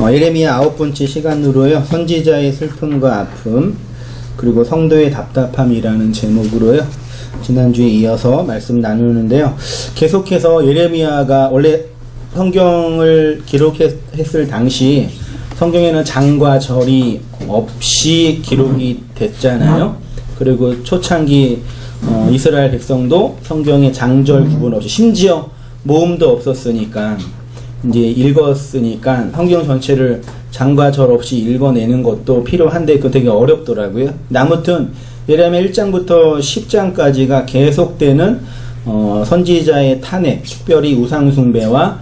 예레미야 9번째 시간으로요. 선지자의 슬픔과 아픔 그리고 성도의 답답함이라는 제목으로요. 지난주에 이어서 말씀 나누는데요. 계속해서 예레미야가 원래 성경을 기록했을 당시 성경에는 장과 절이 없이 기록이 됐잖아요. 그리고 초창기 이스라엘 백성도 성경에 장절 구분 없이 심지어 모음도 없었으니까 이제 읽었으니까 성경 전체를 장과 절 없이 읽어내는 것도 필요한데 그거 되게 어렵더라고요. 아무튼 예레미야 1장부터 10장까지가 계속되는 선지자의 탄핵, 특별히 우상숭배와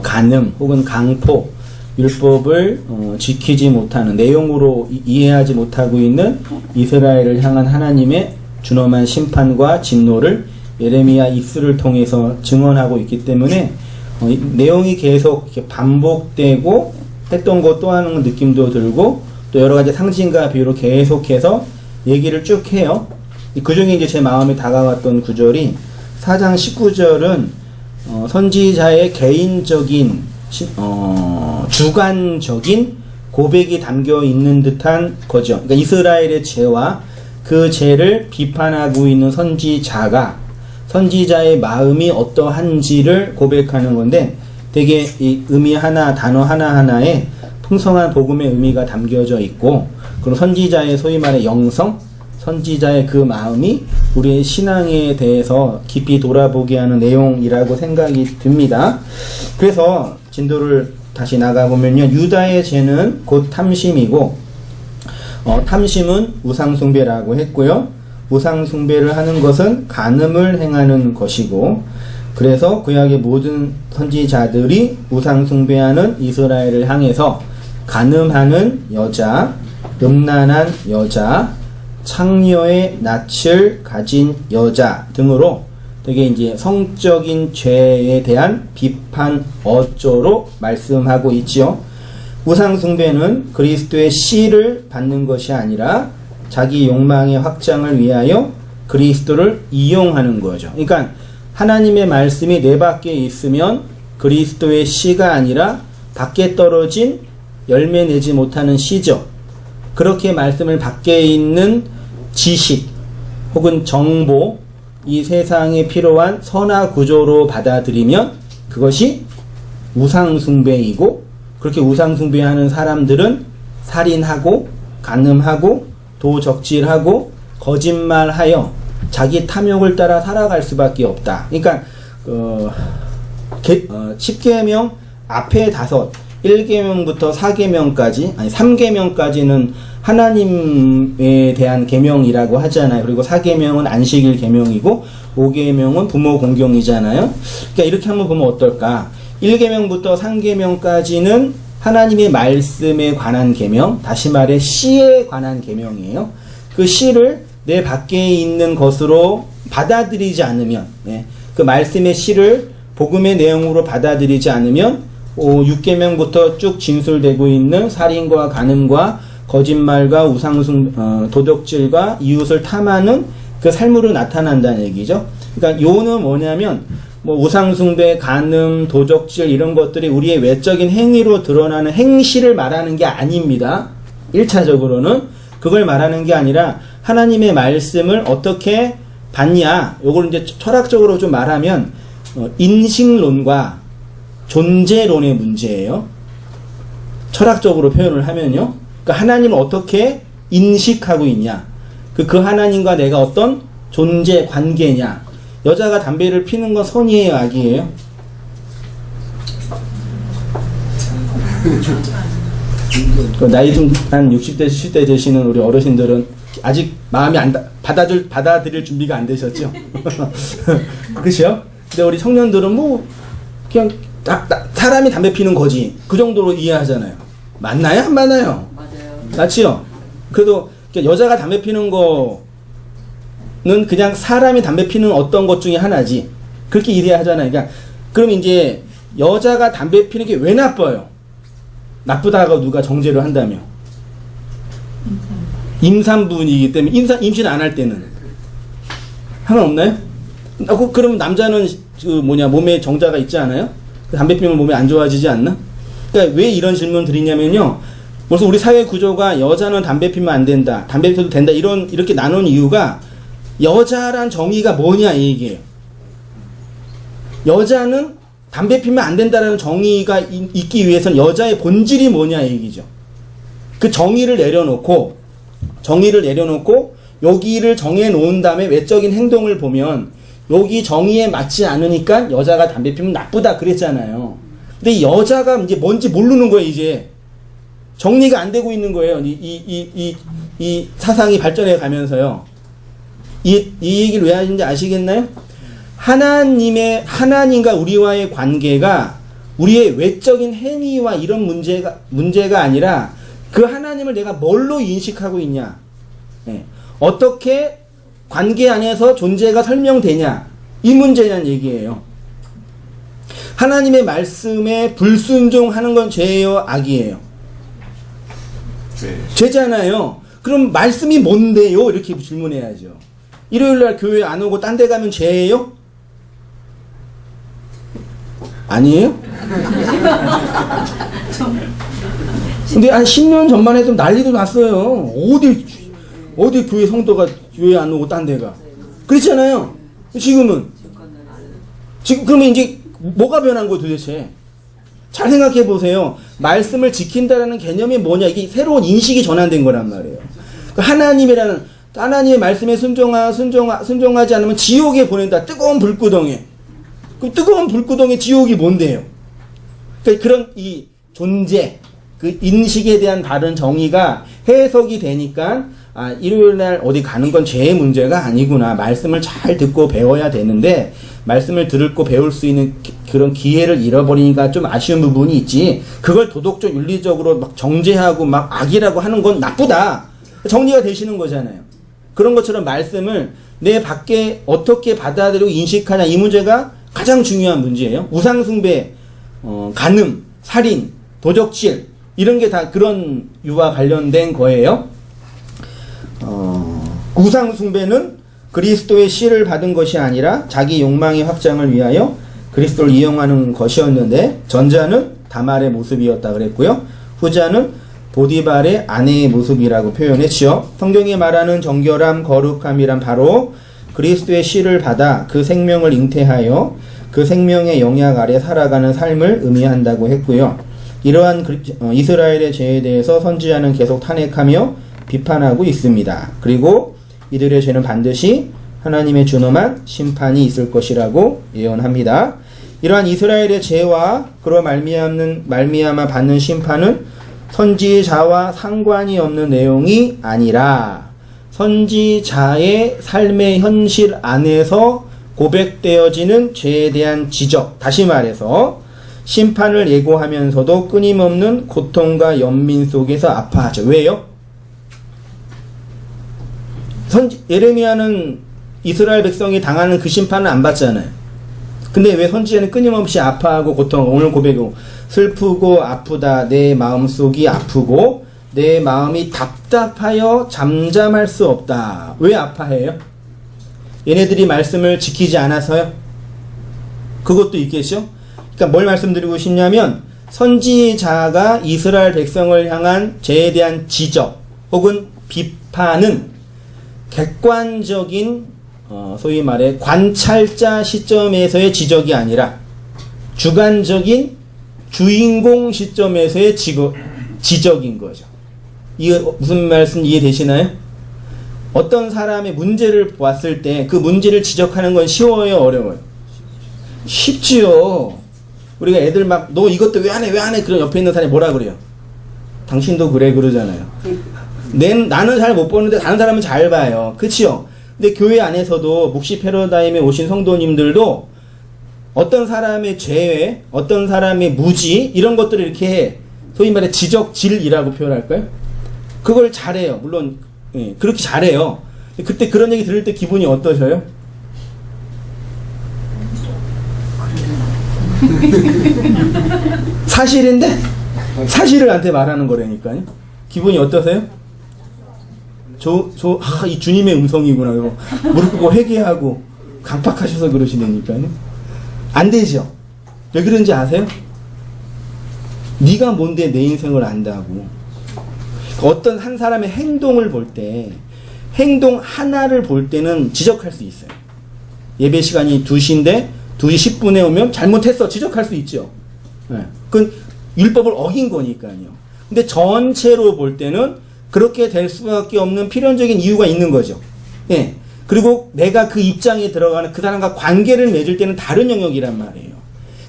간음 혹은 강포, 율법을 지키지 못하는 내용으로 이해하지 못하고 있는 이스라엘을 향한 하나님의 준엄한 심판과 진노를 예레미야 입술을 통해서 증언하고 있기 때문에 내용이 계속 이렇게 반복되고 했던 것 또 하는 느낌도 들고 또 여러 가지 상징과 비유로 계속해서 얘기를 쭉 해요. 그 중에 이제 제 마음에 다가왔던 구절이 4장 19절은 선지자의 개인적인 주관적인 고백이 담겨 있는 듯한 거죠. 그러니까 이스라엘의 죄와 그 죄를 비판하고 있는 선지자의 마음이 어떠한지를 고백하는 건데 되게 이 의미 하나, 단어 하나하나에 풍성한 복음의 의미가 담겨져 있고 그리고 선지자의 소위 말해 영성, 선지자의 그 마음이 우리의 신앙에 대해서 깊이 돌아보게 하는 내용이라고 생각이 듭니다. 그래서 진도를 다시 나가보면요. 유다의 죄는 곧 탐심이고 탐심은 우상숭배라고 했고요. 우상숭배를 하는 것은 간음을 행하는 것이고 그래서 구약의 모든 선지자들이 우상숭배하는 이스라엘을 향해서 간음하는 여자, 음란한 여자, 창녀의 낯을 가진 여자 등으로 되게 이제 성적인 죄에 대한 비판 어조로 말씀하고 있지요. 우상숭배는 그리스도의 씨를 받는 것이 아니라 자기 욕망의 확장을 위하여 그리스도를 이용하는 거죠. 그러니까 하나님의 말씀이 내 밖에 있으면 그리스도의 씨가 아니라 밖에 떨어진 열매 내지 못하는 씨죠. 그렇게 말씀을 밖에 있는 지식 혹은 정보, 이 세상에 필요한 선화 구조로 받아들이면 그것이 우상숭배이고 그렇게 우상숭배하는 사람들은 살인하고 간음하고 도적질하고 거짓말하여 자기 탐욕을 따라 살아갈 수밖에 없다. 그러니까 10계명 앞에 1계명부터 4계명까지 아니 3계명까지는 하나님에 대한 계명이라고 하잖아요. 그리고 4계명은 안식일 계명이고 5계명은 부모 공경이잖아요. 그러니까 이렇게 한번 보면 어떨까? 1계명부터 3계명까지는 하나님의 말씀에 관한 계명, 다시 말해 씨에 관한 계명이에요. 그 씨를 내 밖에 있는 것으로 받아들이지 않으면, 그 말씀의 씨를 복음의 내용으로 받아들이지 않으면 6계명부터 쭉 진술되고 있는 살인과 간음과 거짓말과 도적질과 이웃을 탐하는 그 삶으로 나타난다는 얘기죠. 그러니까 요는 뭐냐면 우상숭배, 간음, 도적질 이런 것들이 우리의 외적인 행위로 드러나는 행실을 말하는 게 아닙니다. 1차적으로는 그걸 말하는 게 아니라 하나님의 말씀을 어떻게 받냐. 요걸 이제 철학적으로 좀 말하면 인식론과 존재론의 문제예요. 철학적으로 표현을 하면요. 그러니까 하나님을 어떻게 인식하고 있냐. 그 하나님과 내가 어떤 존재 관계냐. 여자가 담배를 피는 건 선이에요, 악이에요? 나이 좀 한 60대, 70대 되시는 우리 어르신들은 아직 마음이 받아들일 준비가 안 되셨죠? 그렇죠? 근데 우리 청년들은 그냥 사람이 담배 피는 거지. 그 정도로 이해하잖아요. 맞나요? 안 맞나요? 맞아요. 맞지요? 그래도 여자가 담배 피는 거는 그냥 사람이 담배 피는 어떤 것 중에 하나지. 그렇게 이해하잖아요. 그러니까 그럼 이제 여자가 담배 피는 게 왜 나빠요? 나쁘다고 누가 정죄를 한다며? 임산부이기 때문에 임신 안 할 때는 상관없나요? 그럼 남자는 몸에 정자가 있지 않아요? 담배 피우면 몸이 안 좋아지지 않나? 그러니까 왜 이런 질문 드리냐면요. 벌써 우리 사회 구조가 여자는 담배 피면 안 된다, 담배 피워도 된다, 이렇게 나눈 이유가 여자란 정의가 뭐냐 이 얘기예요. 여자는 담배 피면 안 된다라는 정의가 있기 위해서는 여자의 본질이 뭐냐 이 얘기죠. 그 정의를 내려놓고 여기를 정해놓은 다음에 외적인 행동을 보면 여기 정의에 맞지 않으니까 여자가 담배 피면 나쁘다 그랬잖아요. 근데 이 여자가 이제 뭔지 모르는 거예요. 이제 정리가 안 되고 있는 거예요. 이 사상이 발전해 가면서요. 이 얘기를 왜 하는지 아시겠나요? 하나님과 우리와의 관계가 우리의 외적인 행위와 이런 문제가 아니라 그 하나님을 내가 뭘로 인식하고 있냐, 어떻게 관계 안에서 존재가 설명되냐, 이 문제냐는 얘기예요. 하나님의 말씀에 불순종하는 건 죄예요, 악이에요? 죄잖아요. 그럼 말씀이 뭔데요? 이렇게 질문해야죠. 일요일날 교회 안 오고 딴 데 가면 죄예요? 아니에요? 근데 한 10년 전만 해도 난리도 났어요. 어디 교회 성도가 교회 안 오고 딴 데가. 그렇잖아요. 지금 그러면 이제 뭐가 변한 거예요 도대체? 잘 생각해 보세요. 말씀을 지킨다라는 개념이 뭐냐? 이게 새로운 인식이 전환된 거란 말이에요. 하나님의 말씀에 순종하지 않으면 지옥에 보낸다. 뜨거운 불구덩이에. 그럼 뜨거운 불구덩이 지옥이 뭔데요? 그러니까 그런 이 존재, 그 인식에 대한 다른 정의가 해석이 되니까 일요일날 어디 가는 건 죄의 문제가 아니구나. 말씀을 잘 듣고 배워야 되는데 말씀을 듣고 배울 수 있는 그런 기회를 잃어버리니까 좀 아쉬운 부분이 있지. 그걸 도덕적 윤리적으로 막 정죄하고 막 악이라고 하는 건 나쁘다. 정리가 되시는 거잖아요. 그런 것처럼 말씀을 내 밖에 어떻게 받아들이고 인식하냐, 이 문제가 가장 중요한 문제예요. 우상숭배, 간음, 살인, 도적질, 이런 게 다 그런 유와 관련된 거예요. 우상숭배는 그리스도의 씨를 받은 것이 아니라 자기 욕망의 확장을 위하여 그리스도를 이용하는 것이었는데, 전자는 다말의 모습이었다 그랬고요. 후자는 보디발의 아내의 모습이라고 표현했죠. 성경이 말하는 정결함, 거룩함이란 바로 그리스도의 씨를 받아 그 생명을 잉태하여 그 생명의 영향 아래 살아가는 삶을 의미한다고 했고요. 이러한 이스라엘의 죄에 대해서 선지자는 계속 탄핵하며 비판하고 있습니다. 그리고 이들의 죄는 반드시 하나님의 준엄한 심판이 있을 것이라고 예언합니다. 이러한 이스라엘의 죄와 그로 말미암아 받는 심판은 선지자와 상관이 없는 내용이 아니라 선지자의 삶의 현실 안에서 고백되어지는 죄에 대한 지적, 다시 말해서 심판을 예고하면서도 끊임없는 고통과 연민 속에서 아파하죠. 왜요? 예레미야는 이스라엘 백성이 당하는 그 심판을 안 받잖아요. 근데 왜 선지자는 끊임없이 아파하고 고통하고, 오늘 고백이고, 슬프고 아프다, 내 마음속이 아프고 내 마음이 답답하여 잠잠할 수 없다. 왜 아파해요? 얘네들이 말씀을 지키지 않아서요? 그것도 있겠죠? 그러니까 뭘 말씀드리고 싶냐면, 선지자가 이스라엘 백성을 향한 죄에 대한 지적 혹은 비판은 객관적인 소위 말해 관찰자 시점에서의 지적이 아니라 주관적인 주인공 시점에서의 지적인 거죠. 이거 무슨 말씀 이해되시나요? 어떤 사람의 문제를 봤을 때 그 문제를 지적하는 건 쉬워요, 어려워요? 쉽지요. 우리가 애들 막 너 이것도 왜 안 해? 왜 안 해? 그럼 옆에 있는 사람이 뭐라 그래요? 당신도 그래 그러잖아요. 나는 잘 못 보는데 다른 사람은 잘 봐요. 그치요? 근데 교회 안에서도 묵시 패러다임에 오신 성도님들도 어떤 사람의 죄, 어떤 사람의 무지, 이런 것들을 이렇게 소위 말해 지적질이라고 표현할까요? 그걸 잘해요. 물론 그렇게 잘해요. 그때 그런 얘기 들을 때 기분이 어떠셔요? 사실인데 사실을 나한테 말하는 거라니까요. 기분이 어떠세요? 이 주님의 음성이구나. 무릎 꿇고 회개하고 강팍하셔서 그러시다니까요. 안 되죠. 왜 그런지 아세요? 네가 뭔데 내 인생을 안다고. 어떤 한 사람의 행동을 볼 때, 행동 하나를 볼 때는 지적할 수 있어요. 예배 시간이 2시인데 2시 10분에 오면 잘못했어 지적할 수 있죠. 그건 율법을 어긴 거니까요. 근데 전체로 볼 때는 그렇게 될 수밖에 없는 필연적인 이유가 있는 거죠. 예. 그리고 내가 그 입장에 들어가는 그 사람과 관계를 맺을 때는 다른 영역이란 말이에요.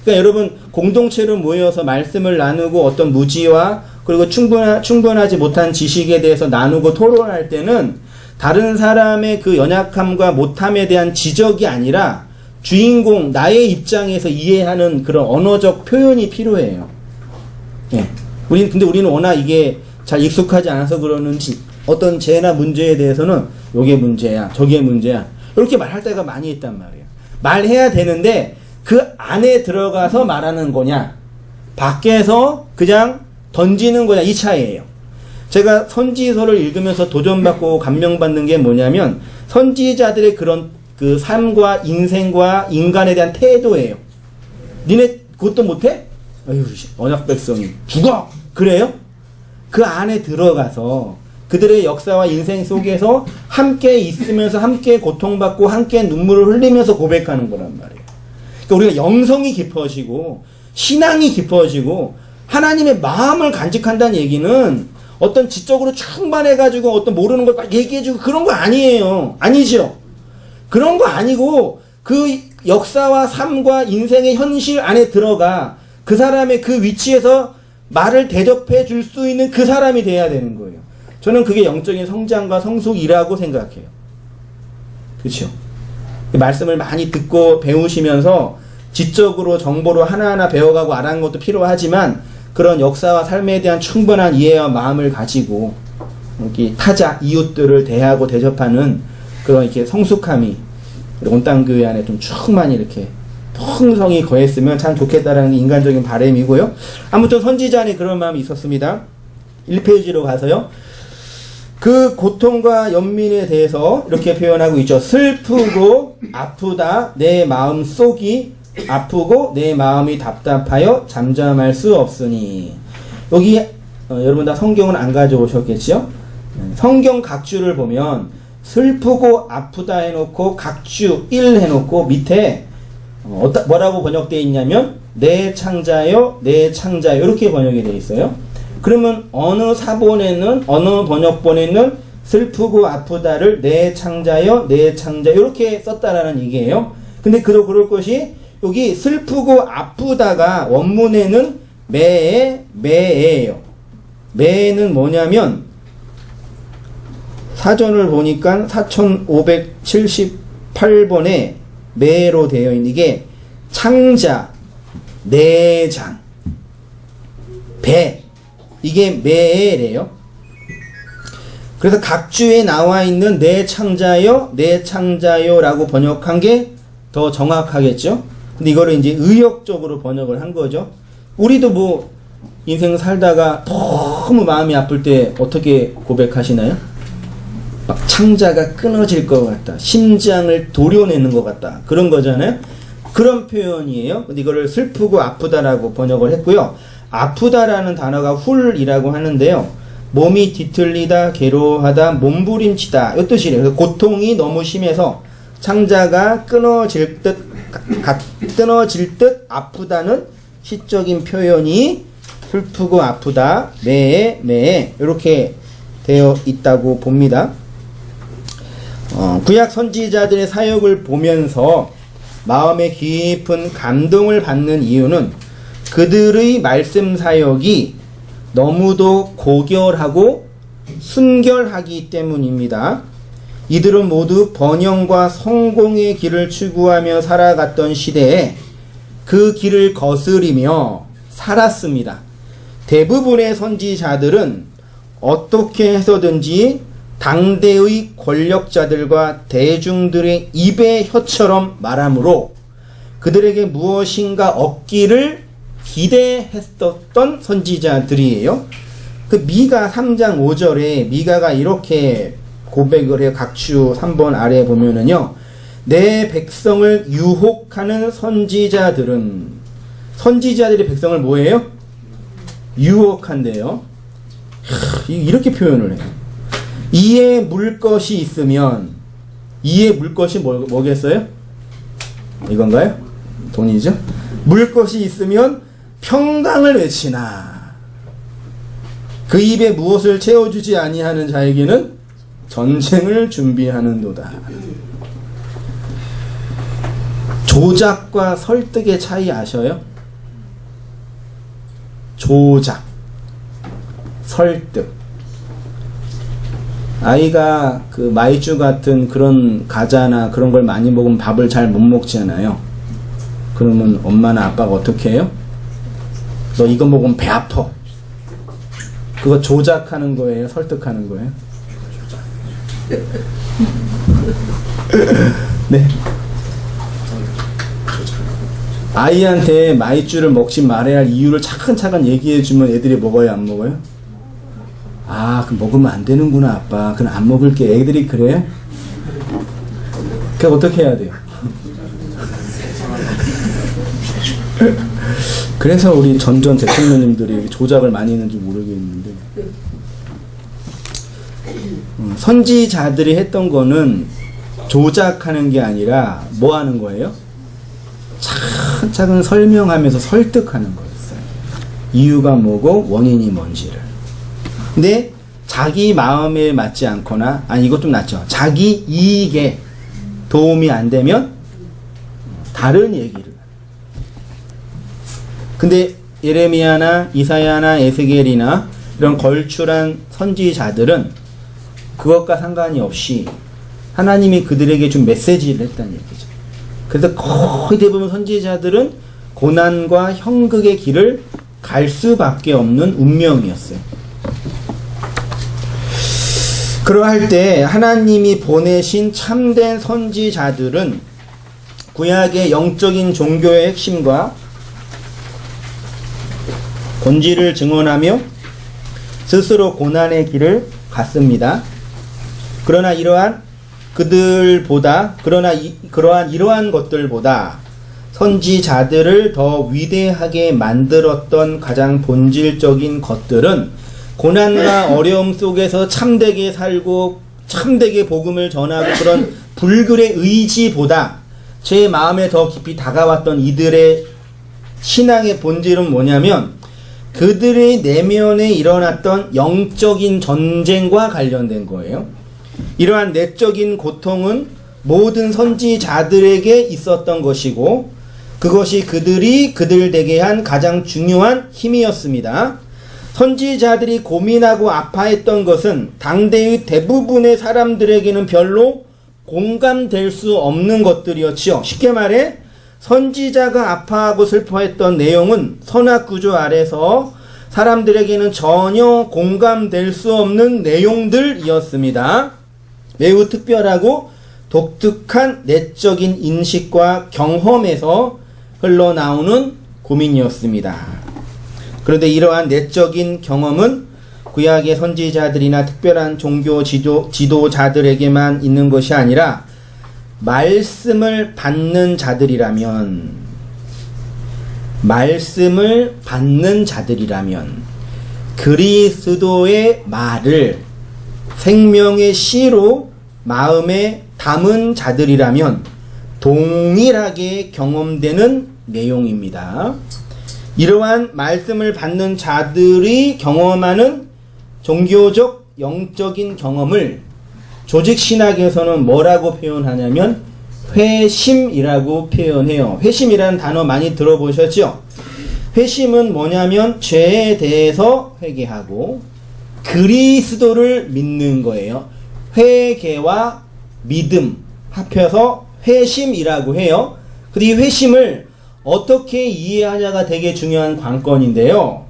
그러니까 여러분 공동체로 모여서 말씀을 나누고 어떤 무지와 그리고 충분하지 못한 지식에 대해서 나누고 토론할 때는 다른 사람의 그 연약함과 못함에 대한 지적이 아니라 주인공 나의 입장에서 이해하는 그런 언어적 표현이 필요해요. 예. 근데 우리는 워낙 이게 잘 익숙하지 않아서 그러는지 어떤 죄나 문제에 대해서는 요게 문제야 저게 문제야 이렇게 말할 때가 많이 있단 말이에요. 말해야 되는데 그 안에 들어가서 말하는 거냐 밖에서 그냥 던지는 거냐 이 차이예요. 제가 선지서를 읽으면서 도전받고 감명받는 게 뭐냐면 선지자들의 그런 그 삶과 인생과 인간에 대한 태도예요. 니네 그것도 못해? 아유 언약 백성이 죽어! 그래요? 그 안에 들어가서 그들의 역사와 인생 속에서 함께 있으면서 함께 고통받고 함께 눈물을 흘리면서 고백하는 거란 말이에요. 그러니까 우리가 영성이 깊어지고 신앙이 깊어지고 하나님의 마음을 간직한다는 얘기는 어떤 지적으로 충만해가지고 어떤 모르는 걸 막 얘기해주고 그런 거 아니에요. 아니죠. 그런 거 아니고 그 역사와 삶과 인생의 현실 안에 들어가 그 사람의 그 위치에서 말을 대접해 줄 수 있는 그 사람이 돼야 되는 거예요. 저는 그게 영적인 성장과 성숙이라고 생각해요. 그렇죠? 말씀을 많이 듣고 배우시면서 지적으로 정보로 하나하나 배워가고 알아가는 것도 필요하지만 그런 역사와 삶에 대한 충분한 이해와 마음을 가지고 이렇게 타자, 이웃들을 대하고 대접하는 그런 이렇게 성숙함이 온땅교회 안에 좀 충만히 이렇게 풍성이 거했으면 참 좋겠다라는 게 인간적인 바람이고요. 아무튼 선지자 안에 그런 마음이 있었습니다. 1페이지로 가서요. 그 고통과 연민에 대해서 이렇게 표현하고 있죠. 슬프고 아프다 내 마음 속이 아프고 내 마음이 답답하여 잠잠할 수 없으니. 여기 여러분 다 성경은 안 가져오셨겠죠? 성경 각주를 보면 슬프고 아프다 해놓고 각주 1 해놓고 밑에 뭐라고 번역되어 있냐면 내 창자요 내 창자요 이렇게 번역이 되어 있어요. 그러면 어느 사본에는 어느 번역본에는 슬프고 아프다를 내 창자요 내 창자 이렇게 썼다라는 얘기예요. 근데 그럴 것이 여기 슬프고 아프다가 원문에는 매예요. 매는 뭐냐면 사전을 보니까 4578번에 매로 되어 있는 이게 창자, 내장, 배 이게 매래요. 그래서 각주에 나와 있는 내 창자요, 내 창자요 라고 번역한 게 더 정확하겠죠. 근데 이거를 이제 의역적으로 번역을 한 거죠. 우리도 뭐 인생 살다가 너무 마음이 아플 때 어떻게 고백하시나요? 막 창자가 끊어질 것 같다. 심장을 도려내는 것 같다. 그런 거잖아요. 그런 표현이에요. 근데 이거를 슬프고 아프다라고 번역을 했고요. 아프다라는 단어가 훌이라고 하는데요. 몸이 뒤틀리다, 괴로워하다, 몸부림치다 이 뜻이래요. 고통이 너무 심해서 창자가 끊어질 듯 아프다는 시적인 표현이 슬프고 아프다, 매에 이렇게 되어 있다고 봅니다. 구약 선지자들의 사역을 보면서 마음에 깊은 감동을 받는 이유는 그들의 말씀 사역이 너무도 고결하고 순결하기 때문입니다. 이들은 모두 번영과 성공의 길을 추구하며 살아갔던 시대에 그 길을 거스리며 살았습니다. 대부분의 선지자들은 어떻게 해서든지 당대의 권력자들과 대중들의 입의 혀처럼 말하므로 그들에게 무엇인가 얻기를 기대했었던 선지자들이에요. 그 미가 3장 5절에 미가가 이렇게 고백을 해요. 각주 3번 아래에 보면은요. 내 백성을 유혹하는 선지자들이 백성을 뭐예요? 유혹한데요. 이렇게 표현을 해요. 이에 물 것이 있으면, 이에 물 것이 뭐겠어요? 이건가요? 돈이죠? 물 것이 있으면 평강을 외치나 그 입에 무엇을 채워주지 아니하는 자에게는 전쟁을 준비하는도다. 조작과 설득의 차이 아셔요? 조작, 설득. 아이가 그 마이쮸 같은 그런 과자나 그런 걸 많이 먹으면 밥을 잘 못 먹잖아요. 그러면 엄마나 아빠가 어떻게 해요? 너 이거 먹으면 배 아파. 그거 조작하는 거예요? 설득하는 거예요? 네. 아이한테 마이쮸를 먹지 말아야 할 이유를 차근차근 얘기해주면 애들이 먹어요, 안 먹어요? 아, 그럼 먹으면 안 되는구나, 아빠. 그럼 안 먹을게. 애들이 그래요? 그럼 어떻게 해야 돼요? 그래서 우리 전 대통령님들이 조작을 많이 했는지 모르겠는데, 선지자들이 했던 거는 조작하는 게 아니라 뭐 하는 거예요? 차근차근 설명하면서 설득하는 거였어요. 이유가 뭐고 원인이 뭔지를. 근데 자기 마음에 맞지 않거나, 아니 이것 좀 낫죠. 자기 이익에 도움이 안 되면 다른 얘기를. 근데 예레미야나 이사야나 에스겔이나 이런 걸출한 선지자들은 그것과 상관이 없이 하나님이 그들에게 준 메시지를 했다는 얘기죠. 그래서 거의 대부분 선지자들은 고난과 형극의 길을 갈 수밖에 없는 운명이었어요. 그러할 때 하나님이 보내신 참된 선지자들은 구약의 영적인 종교의 핵심과 본질을 증언하며 스스로 고난의 길을 갔습니다. 그러나 이러한 것들보다 선지자들을 더 위대하게 만들었던 가장 본질적인 것들은 고난과 어려움 속에서 참되게 살고 참되게 복음을 전하고 그런 불굴의 의지보다 제 마음에 더 깊이 다가왔던 이들의 신앙의 본질은 뭐냐면 그들의 내면에 일어났던 영적인 전쟁과 관련된 거예요. 이러한 내적인 고통은 모든 선지자들에게 있었던 것이고 그것이 그들이 그들에게 한 가장 중요한 힘이었습니다. 선지자들이 고민하고 아파했던 것은 당대의 대부분의 사람들에게는 별로 공감될 수 없는 것들이었지요. 쉽게 말해 선지자가 아파하고 슬퍼했던 내용은 선악구조 아래서 사람들에게는 전혀 공감될 수 없는 내용들이었습니다. 매우 특별하고 독특한 내적인 인식과 경험에서 흘러나오는 고민이었습니다. 그런데 이러한 내적인 경험은 구약의 선지자들이나 특별한 종교 지도자들에게만 있는 것이 아니라 말씀을 받는 자들이라면 그리스도의 말을 생명의 씨로 마음에 담은 자들이라면 동일하게 경험되는 내용입니다. 이러한 말씀을 받는 자들이 경험하는 종교적 영적인 경험을 조직신학에서는 뭐라고 표현하냐면 회심이라고 표현해요. 회심이라는 단어 많이 들어보셨죠? 회심은 뭐냐면 죄에 대해서 회개하고 그리스도를 믿는 거예요. 회개와 믿음 합해서 회심이라고 해요. 근데 이 회심을 어떻게 이해하냐가 되게 중요한 관건인데요.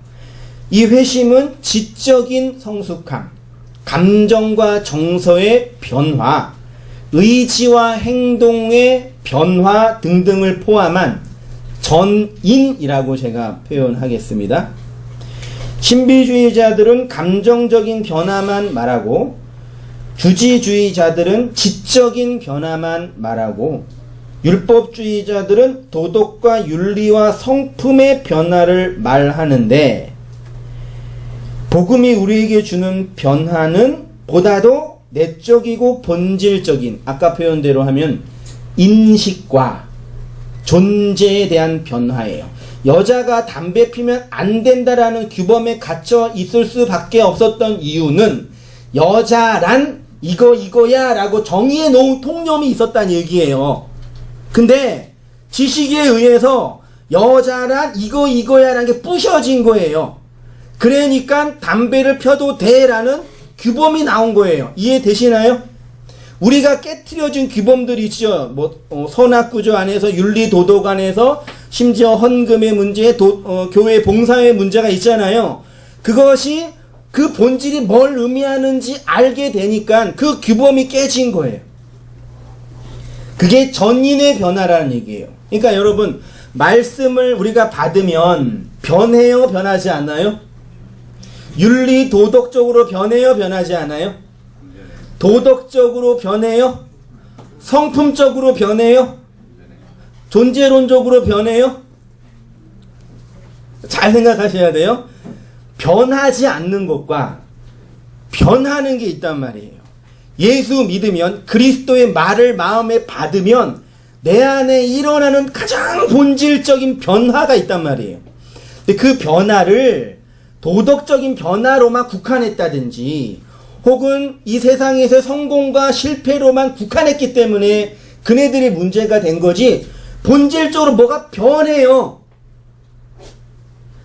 이 회심은 지적인 성숙함, 감정과 정서의 변화, 의지와 행동의 변화 등등을 포함한 전인이라고 제가 표현하겠습니다. 신비주의자들은 감정적인 변화만 말하고 주지주의자들은 지적인 변화만 말하고 율법주의자들은 도덕과 윤리와 성품의 변화를 말하는데 복음이 우리에게 주는 변화는 보다도 내적이고 본질적인, 아까 표현대로 하면 인식과 존재에 대한 변화예요. 여자가 담배 피면 안 된다라는 규범에 갇혀 있을 수밖에 없었던 이유는 여자란 이거야 라고 정의해 놓은 통념이 있었다는 얘기예요. 근데 지식에 의해서 여자란 이거야 라는 게 부셔진 거예요. 그러니까 담배를 펴도 돼라는 규범이 나온 거예요. 이해되시나요? 우리가 깨트려진 규범들이 있죠. 선악구조 안에서, 윤리도덕 안에서, 심지어 헌금의 문제, 교회 봉사의 문제가 있잖아요. 그것이 그 본질이 뭘 의미하는지 알게 되니까 그 규범이 깨진 거예요. 그게 전인의 변화라는 얘기예요. 그러니까 여러분, 말씀을 우리가 받으면 변해요, 변하지 않나요? 윤리 도덕적으로 변해요, 변하지 않아요? 도덕적으로 변해요? 성품적으로 변해요? 존재론적으로 변해요? 잘 생각하셔야 돼요. 변하지 않는 것과 변하는 게 있단 말이에요. 예수 믿으면, 그리스도의 말을 마음에 받으면 내 안에 일어나는 가장 본질적인 변화가 있단 말이에요. 근데 그 변화를 도덕적인 변화로만 국한했다든지 혹은 이 세상에서 성공과 실패로만 국한했기 때문에 그네들이 문제가 된 거지, 본질적으로 뭐가 변해요.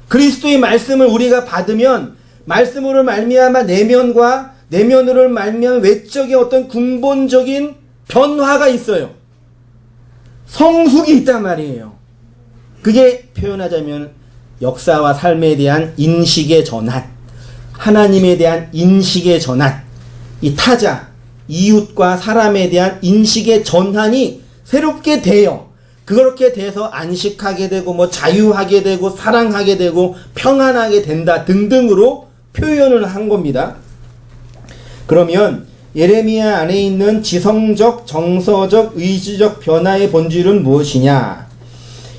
그리스도의 말씀을 우리가 받으면 말씀으로 말미암아 내면으로 말미암아 외적인 어떤 근본적인 변화가 있어요. 성숙이 있단 말이에요. 그게 표현하자면 역사와 삶에 대한 인식의 전환, 하나님에 대한 인식의 전환, 이 타자, 이웃과 사람에 대한 인식의 전환이 새롭게 돼요. 그렇게 돼서 안식하게 되고 자유하게 되고 사랑하게 되고 평안하게 된다 등등으로 표현을 한 겁니다. 그러면 예레미야 안에 있는 지성적, 정서적, 의지적 변화의 본질은 무엇이냐?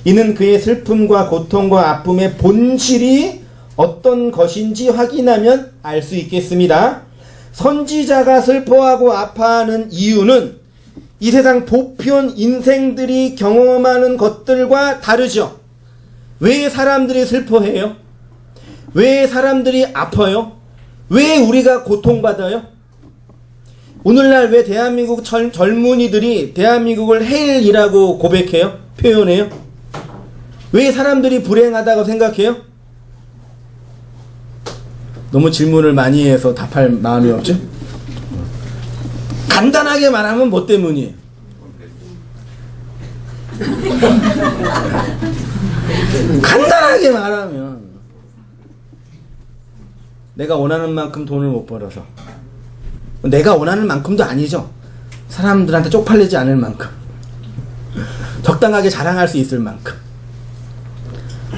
이는 그의 슬픔과 고통과 아픔의 본질이 어떤 것인지 확인하면 알 수 있겠습니다. 선지자가 슬퍼하고 아파하는 이유는 이 세상 보편 인생들이 경험하는 것들과 다르죠. 왜 사람들이 슬퍼해요? 왜 사람들이 아파요? 왜 우리가 고통받아요? 오늘날 왜 대한민국 젊은이들이 대한민국을 헬이라고 고백해요? 표현해요? 왜 사람들이 불행하다고 생각해요? 너무 질문을 많이 해서 답할 마음이 없죠? 간단하게 말하면 뭐 때문이에요? 간단하게 말하면 내가 원하는 만큼 돈을 못 벌어서, 내가 원하는 만큼도 아니죠. 사람들한테 쪽팔리지 않을 만큼, 적당하게 자랑할 수 있을 만큼,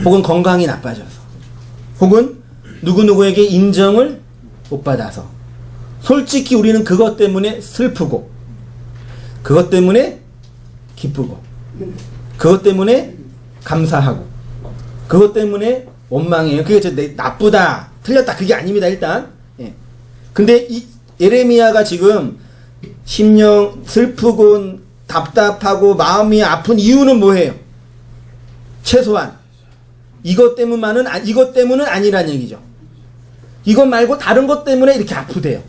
혹은 건강이 나빠져서, 혹은 누구누구에게 인정을 못 받아서, 솔직히 우리는 그것 때문에 슬프고, 그것 때문에 기쁘고, 그것 때문에 감사하고, 그것 때문에 원망해요. 그게 나쁘다, 틀렸다, 그게 아닙니다, 일단. 예. 근데 이 예레미야가 지금 심령 슬프고 답답하고 마음이 아픈 이유는 뭐예요? 최소한 이것 때문은 아니란 얘기죠. 이것 말고 다른 것 때문에 이렇게 아프대요.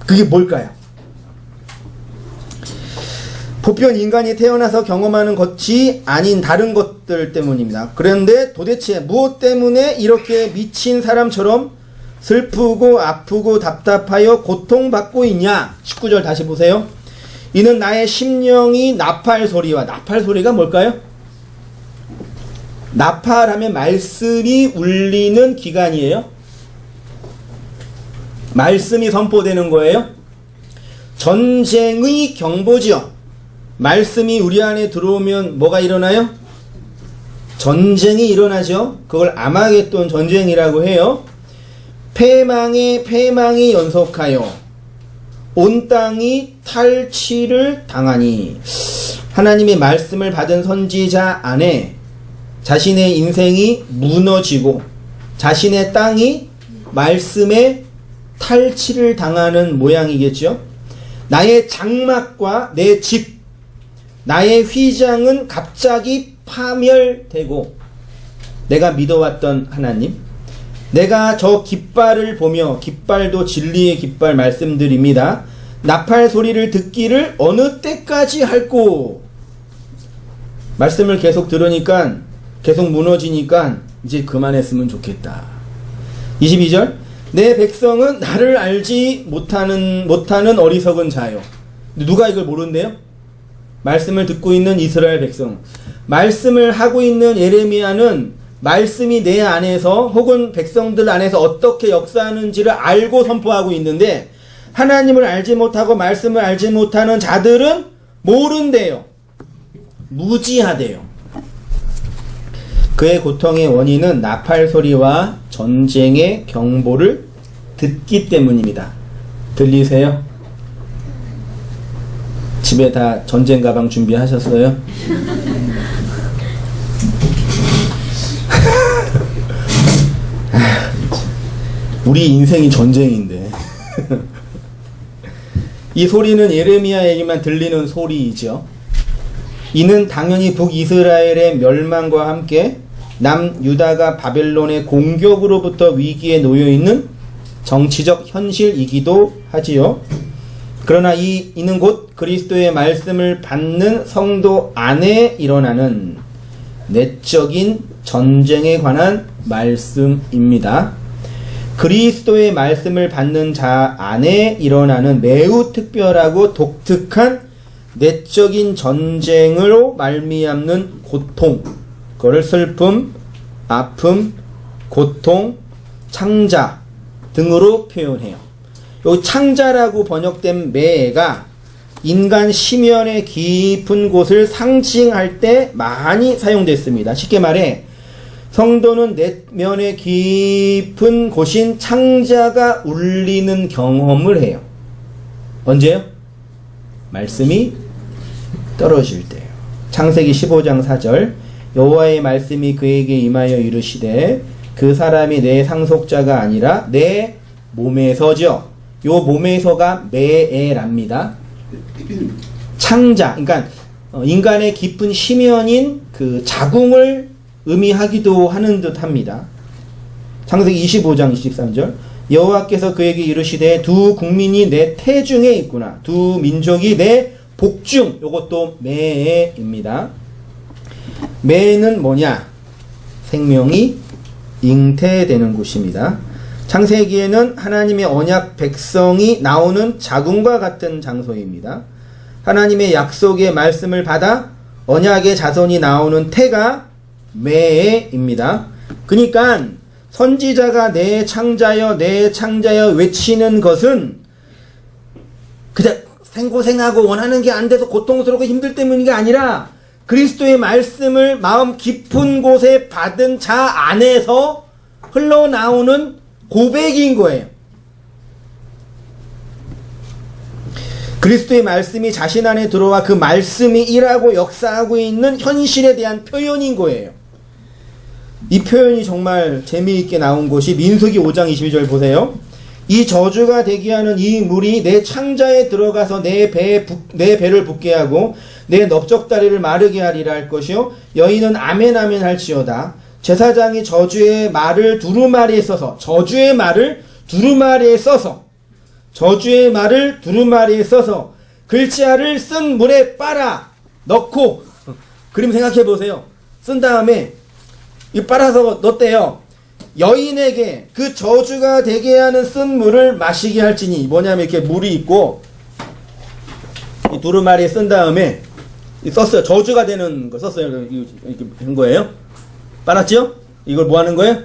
그게 뭘까요? 보편 인간이 태어나서 경험하는 것이 아닌 다른 것들 때문입니다. 그런데 도대체 무엇 때문에 이렇게 미친 사람처럼 슬프고 아프고 답답하여 고통받고 있냐? 19절 다시 보세요. 이는 나의 심령이 나팔 소리가 뭘까요? 나팔하면 말씀이 울리는 기간이에요. 말씀이 선포되는 거예요. 전쟁의 경보지요. 말씀이 우리 안에 들어오면 뭐가 일어나요? 전쟁이 일어나죠. 그걸 아마겟돈 전쟁이라고 해요. 패망이 연속하여 온 땅이 탈취를 당하니, 하나님의 말씀을 받은 선지자 안에 자신의 인생이 무너지고 자신의 땅이 말씀에 탈취를 당하는 모양이겠죠. 나의 장막과 내 집, 나의 휘장은 갑자기 파멸되고, 내가 믿어왔던 하나님, 내가 저 깃발을 보며, 깃발도 진리의 깃발 말씀드립니다. 나팔 소리를 듣기를 어느 때까지 할꼬. 말씀을 계속 들으니까, 계속 무너지니까 이제 그만했으면 좋겠다. 22절, 내 백성은 나를 알지 못하는 어리석은 자요. 누가 이걸 모른대요? 말씀을 듣고 있는 이스라엘 백성. 말씀을 하고 있는 예레미야는 말씀이 내 안에서 혹은 백성들 안에서 어떻게 역사하는지를 알고 선포하고 있는데, 하나님을 알지 못하고 말씀을 알지 못하는 자들은 모른대요. 무지하대요. 그의 고통의 원인은 나팔 소리와 전쟁의 경보를 듣기 때문입니다. 들리세요? 집에 다 전쟁 가방 준비하셨어요? 우리 인생이 전쟁인데. 이 소리는 예레미야에게만 들리는 소리이죠. 이는 당연히 북이스라엘의 멸망과 함께 남유다가 바벨론의 공격으로부터 위기에 놓여있는 정치적 현실이기도 하지요. 그러나 이는 곧 그리스도의 말씀을 받는 성도 안에 일어나는 내적인 전쟁에 관한 말씀입니다. 그리스도의 말씀을 받는 자 안에 일어나는 매우 특별하고 독특한 내적인 전쟁으로 말미암는 고통, 그걸 슬픔, 아픔, 고통, 창자 등으로 표현해요. 이 창자라고 번역된 매가 인간 심연의 깊은 곳을 상징할 때 많이 사용됐습니다. 쉽게 말해 성도는 내면의 깊은 곳인 창자가 울리는 경험을 해요. 언제요? 말씀이 떨어질 때요. 창세기 15장 4절, 여호와의 말씀이 그에게 임하여 이르시되 그 사람이 내 상속자가 아니라 내 몸에서죠. 요 몸에서가 매에랍니다. 창자, 그러니까 인간의 깊은 심연인 그 자궁을 의미하기도 하는 듯 합니다. 창세기 25장 23절, 여호와께서 그에게 이르시되 두 국민이 내 태중에 있구나. 두 민족이 내 복중. 요것도 매입니다. 매는 뭐냐? 생명이 잉태되는 곳입니다. 창세기에는 하나님의 언약 백성이 나오는 자궁과 같은 장소입니다. 하나님의 약속의 말씀을 받아 언약의 자손이 나오는 태가 매입니다. 그러니까 선지자가 내 창자여 내 창자여 외치는 것은 그냥 생고생하고 원하는 게 안 돼서 고통스럽고 힘들 때문인 게 아니라 그리스도의 말씀을 마음 깊은 곳에 받은 자 안에서 흘러나오는 고백인 거예요. 그리스도의 말씀이 자신 안에 들어와 그 말씀이 일하고 역사하고 있는 현실에 대한 표현인 거예요. 이 표현이 정말 재미있게 나온 곳이 민수기 5장 22절 보세요. 이 저주가 되게 하는 이 물이 내 창자에 들어가서 내 배를 붓게 하고 내 넓적다리를 마르게 하리라 할 것이요 여인은 아멘 아멘 할지어다. 제사장이 저주의 말을 두루마리에 써서 글자를 쓴 물에 빨아 넣고, 그림 생각해 보세요. 쓴 다음에 이 빨아서 넣었대요. 여인에게 그 저주가 되게 하는 쓴 물을 마시게 할지니, 뭐냐면 이렇게 물이 있고 이 두루마리에 쓴 다음에 썼어요. 저주가 되는 거 썼어요. 이렇게 한 거예요. 빨았죠? 이걸 뭐 하는 거예요?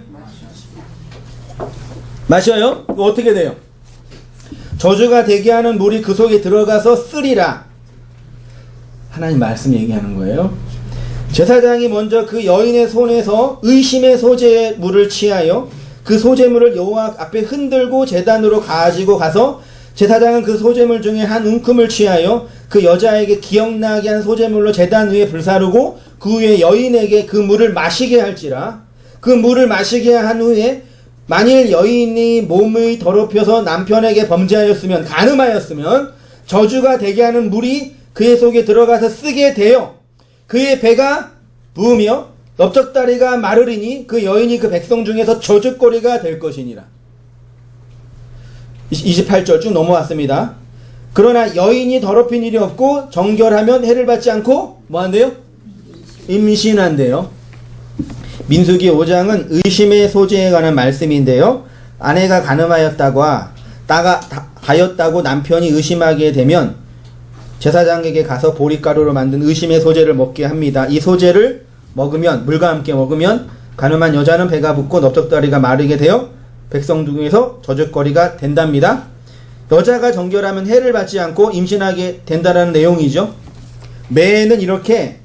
마셔요? 이거 어떻게 돼요? 저주가 되게 하는 물이 그 속에 들어가서 쓰리라. 하나님 말씀 얘기하는 거예요. 제사장이 먼저 그 여인의 손에서 의심의 소재의 물을 취하여 그 소재물을 여호와 앞에 흔들고 제단으로 가지고 가서 제사장은 그 소재물 중에 한 움큼을 취하여 그 여자에게 기억나게 한 소재물로 제단 위에 불사르고 그 후에 여인에게 그 물을 마시게 할지라. 그 물을 마시게 한 후에 만일 여인이 몸의 더럽혀서 남편에게 범죄하였으면, 간음하였으면 저주가 되게 하는 물이 그의 속에 들어가서 쓰게 되어 그의 배가 부으며 넓적다리가 마르리니 그 여인이 그 백성 중에서 저주거리가 될 것이니라. 28절 쭉 넘어왔습니다. 그러나 여인이 더럽힌 일이 없고 정결하면 해를 받지 않고 뭐한대요? 임신한대요. 민수기 5장은 의심의 소재에 관한 말씀인데요. 아내가 가였다고 남편이 의심하게 되면 제사장에게 가서 보리가루로 만든 의심의 소재를 먹게 합니다. 이 소재를 먹으면, 물과 함께 먹으면 간음한 여자는 배가 붓고 넓적다리가 마르게 되어 백성 중에서 저주거리가 된답니다. 여자가 정결하면 해를 받지 않고 임신하게 된다는 내용이죠. 매는 이렇게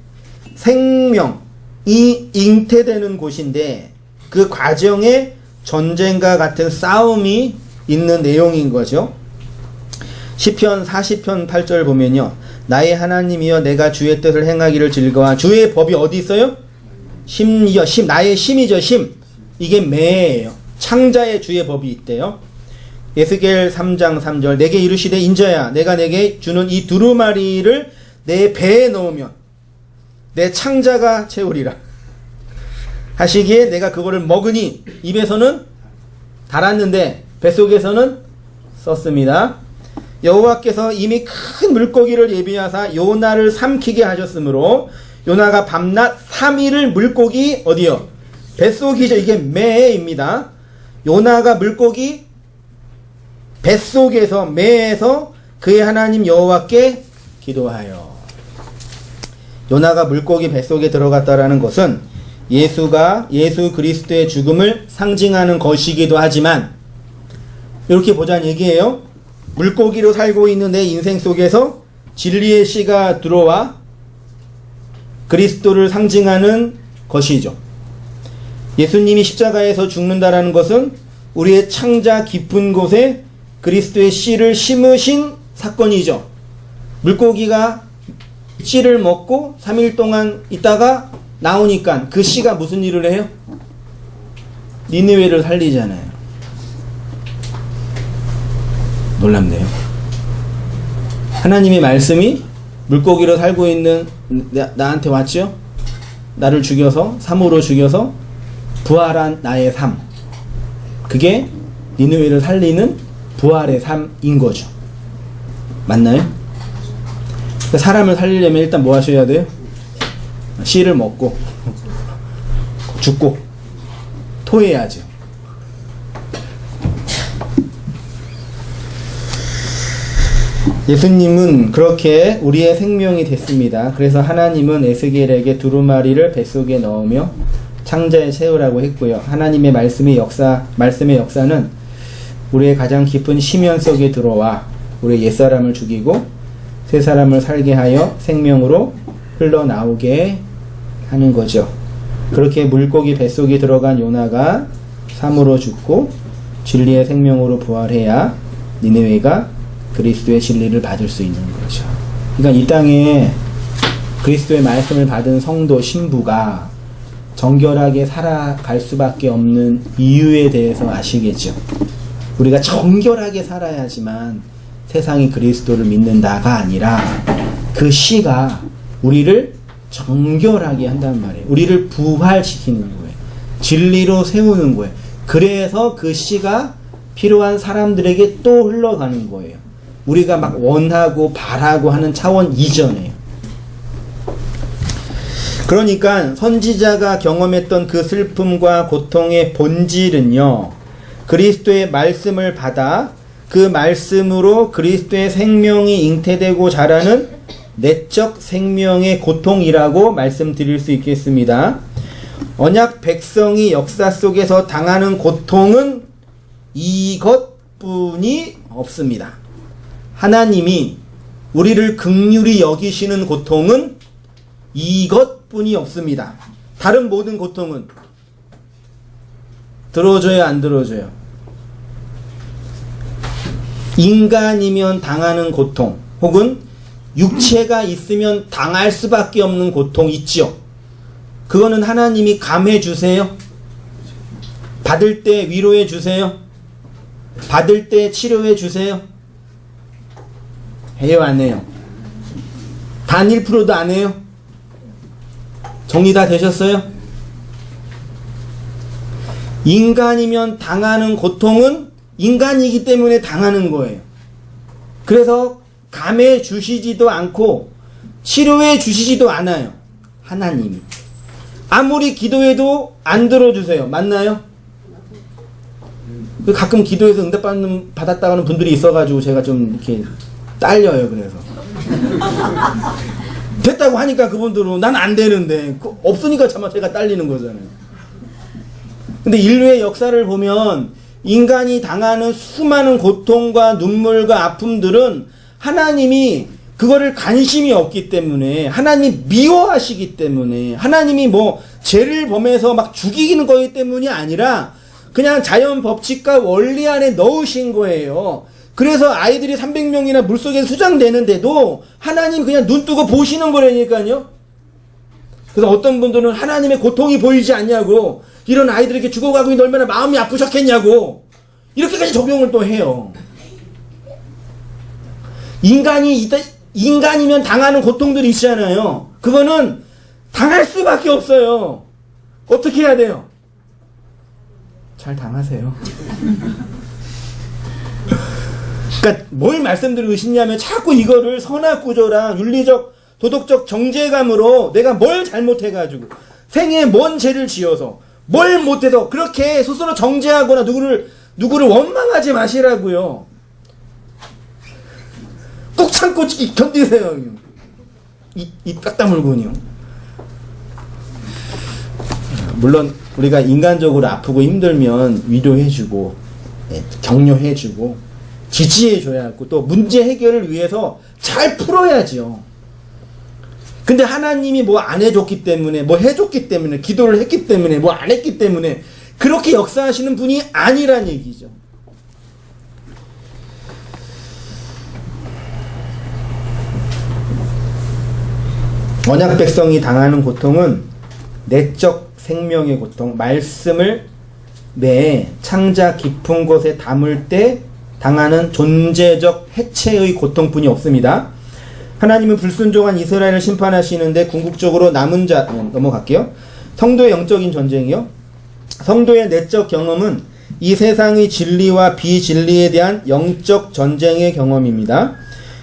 생명이 잉태되는 곳인데 그 과정에 전쟁과 같은 싸움이 있는 내용인 거죠. 시편 40편 8절 보면요. 나의 하나님이여 내가 주의 뜻을 행하기를 즐거워. 주의 법이 어디 있어요? 심이요. 나의 심이죠. 심. 이게 매예요. 창자의 주의 법이 있대요. 에스겔 3장 3절 내게 이르시되 인자야 내가 내게 주는 이 두루마리를 내 배에 넣으면 내 창자가 채우리라 하시기에 내가 그거를 먹으니 입에서는 달았는데 뱃속에서는 썼습니다. 여호와께서 이미 큰 물고기를 예비하사 요나를 삼키게 하셨으므로 요나가 밤낮 3일을 물고기 어디요? 뱃속이죠. 이게 매입니다. 요나가 물고기 뱃속에서 매에서 그의 하나님 여호와께 기도하여. 요나가 물고기 뱃속에 들어갔다라는 것은 예수 그리스도의 죽음을 상징하는 것이기도 하지만 이렇게 보자는 얘기예요. 물고기로 살고 있는 내 인생 속에서 진리의 씨가 들어와 그리스도를 상징하는 것이죠. 예수님이 십자가에서 죽는다라는 것은 우리의 창자 깊은 곳에 그리스도의 씨를 심으신 사건이죠. 물고기가 씨를 먹고 3일 동안 있다가 나오니까 그 씨가 무슨 일을 해요? 니느웨를 살리잖아요. 놀랍네요. 하나님의 말씀이 물고기로 살고 있는 나한테 왔죠? 나를 죽여서, 삶으로 죽여서 부활한 나의 삶. 그게 니느웨를 살리는 부활의 삶인 거죠. 맞나요? 사람을 살리려면 일단 뭐 하셔야 돼요? 씨를 먹고 죽고 토해야죠. 예수님은 그렇게 우리의 생명이 됐습니다. 그래서 하나님은 에스겔에게 두루마리를 뱃속에 넣으며 창자에 채우라고 했고요. 하나님의 말씀의 역사는 우리의 가장 깊은 심연 속에 들어와 우리의 옛사람을 죽이고 새 사람을 살게 하여 생명으로 흘러나오게 하는 거죠. 그렇게 물고기 뱃속에 들어간 요나가 삶으로 죽고 진리의 생명으로 부활해야 니느웨가 그리스도의 진리를 받을 수 있는 거죠. 그러니까 이 땅에 그리스도의 말씀을 받은 성도 신부가 정결하게 살아갈 수밖에 없는 이유에 대해서 아시겠죠? 우리가 정결하게 살아야지만 세상이 그리스도를 믿는다가 아니라 그 씨가 우리를 정결하게 한단 말이에요. 우리를 부활시키는 거예요. 진리로 세우는 거예요. 그래서 그 씨가 필요한 사람들에게 또 흘러가는 거예요. 우리가 막 원하고 바라고 하는 차원 이전에요. 그러니까 선지자가 경험했던 그 슬픔과 고통의 본질은요, 그리스도의 말씀을 받아 그 말씀으로 그리스도의 생명이 잉태되고 자라는 내적 생명의 고통이라고 말씀드릴 수 있겠습니다. 언약 백성이 역사 속에서 당하는 고통은 이것뿐이 없습니다. 하나님이 우리를 긍휼히 여기시는 고통은 이것뿐이 없습니다. 다른 모든 고통은 들어줘요, 안 들어줘요? 인간이면 당하는 고통, 혹은 육체가 있으면 당할 수밖에 없는 고통 있죠. 그거는 하나님이 감해 주세요? 받을 때 위로해 주세요? 받을 때 치료해 주세요? 해요, 안 해요? 단 1%도 안 해요? 정리 다 되셨어요? 인간이면 당하는 고통은 인간이기 때문에 당하는 거예요. 그래서 감해 주시지도 않고 치료해 주시지도 않아요. 하나님이. 아무리 기도해도 안 들어주세요. 맞나요? 가끔 기도해서 응답 받았다 하는 분들이 있어가지고 제가 좀 이렇게 딸려요. 그래서 됐다고 하니까 그분들은 난 안 되는데 없으니까 차마 제가 딸리는 거잖아요. 근데 인류의 역사를 보면 인간이 당하는 수많은 고통과 눈물과 아픔들은 하나님이 그거를 관심이 없기 때문에, 하나님이 미워하시기 때문에, 하나님이 뭐 죄를 범해서 막 죽이는 거기 때문이 아니라 그냥 자연 법칙과 원리 안에 넣으신 거예요. 그래서 아이들이 300명이나 물속에 수장되는데도 하나님 그냥 눈 뜨고 보시는 거라니까요. 그래서 어떤 분들은 하나님의 고통이 보이지 않냐고, 이런 아이들에게 죽어가고 있는데 얼마나 마음이 아프셨겠냐고, 이렇게까지 적용을 또 해요. 인간이면 당하는 고통들이 있잖아요. 그거는 당할 수밖에 없어요. 어떻게 해야 돼요? 잘 당하세요. 그러니까 뭘 말씀드리고 싶냐면 자꾸 이거를 선악구조랑 윤리적 도덕적 정죄감으로 내가 뭘 잘못해가지고 생애에 뭔 죄를 지어서 뭘 못해서 그렇게 스스로 정죄하거나 누구를 원망하지 마시라고요. 꾹 참고 견디세요. 이 딱다물고요. 물론 우리가 인간적으로 아프고 힘들면 위로해주고 격려해주고 지지해줘야 하고 또 문제 해결을 위해서 잘 풀어야죠. 근데 하나님이 뭐 안 해줬기 때문에, 뭐 해줬기 때문에, 기도를 했기 때문에, 뭐 안 했기 때문에 그렇게 역사하시는 분이 아니란 얘기죠. 언약 백성이 당하는 고통은 내적 생명의 고통, 말씀을 내 창자 깊은 곳에 담을 때 당하는 존재적 해체의 고통뿐이 없습니다. 하나님은 불순종한 이스라엘을 심판하시는데 궁극적으로 남은 자, 넘어갈게요. 성도의 영적인 전쟁이요. 성도의 내적 경험은 이 세상의 진리와 비진리에 대한 영적 전쟁의 경험입니다.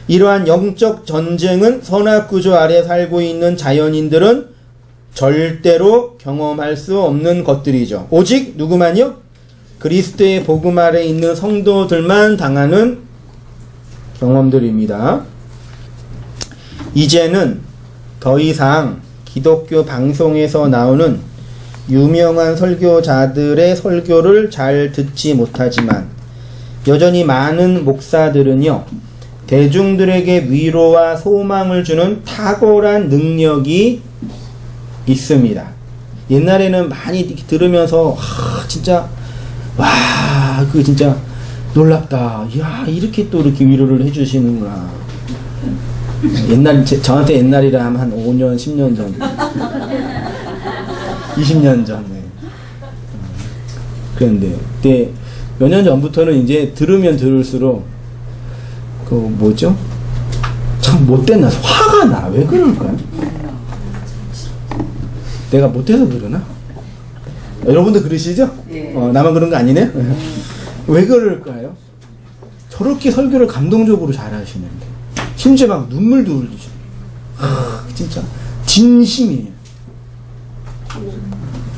이러한 영적 전쟁은 선악구조 아래 살고 있는 자연인들은 절대로 경험할 수 없는 것들이죠. 오직 누구만요? 그리스도의 복음 아래 있는 성도들만 당하는 경험들입니다. 이제는 더 이상 기독교 방송에서 나오는 유명한 설교자들의 설교를 잘 듣지 못하지만 여전히 많은 목사들은요, 대중들에게 위로와 소망을 주는 탁월한 능력이 있습니다. 옛날에는 많이 들으면서 진짜 그거 진짜 놀랍다. 이야, 이렇게 또 이렇게 위로를 해주시는구나. 저한테 옛날이라 하면 한 5년, 10년 전, 20년 전. 네. 그런데 그때 몇 년 전부터는 이제 들으면 들을수록 참 못된 나 화가 나. 왜 그럴까요? 내가 못해서 그러나? 여러분도 그러시죠? 네. 나만 그런 거 아니네? 왜 그럴까요? 저렇게 설교를 감동적으로 잘 하시는데 심지어 막 눈물도 흘리죠. 진짜 진심이에요.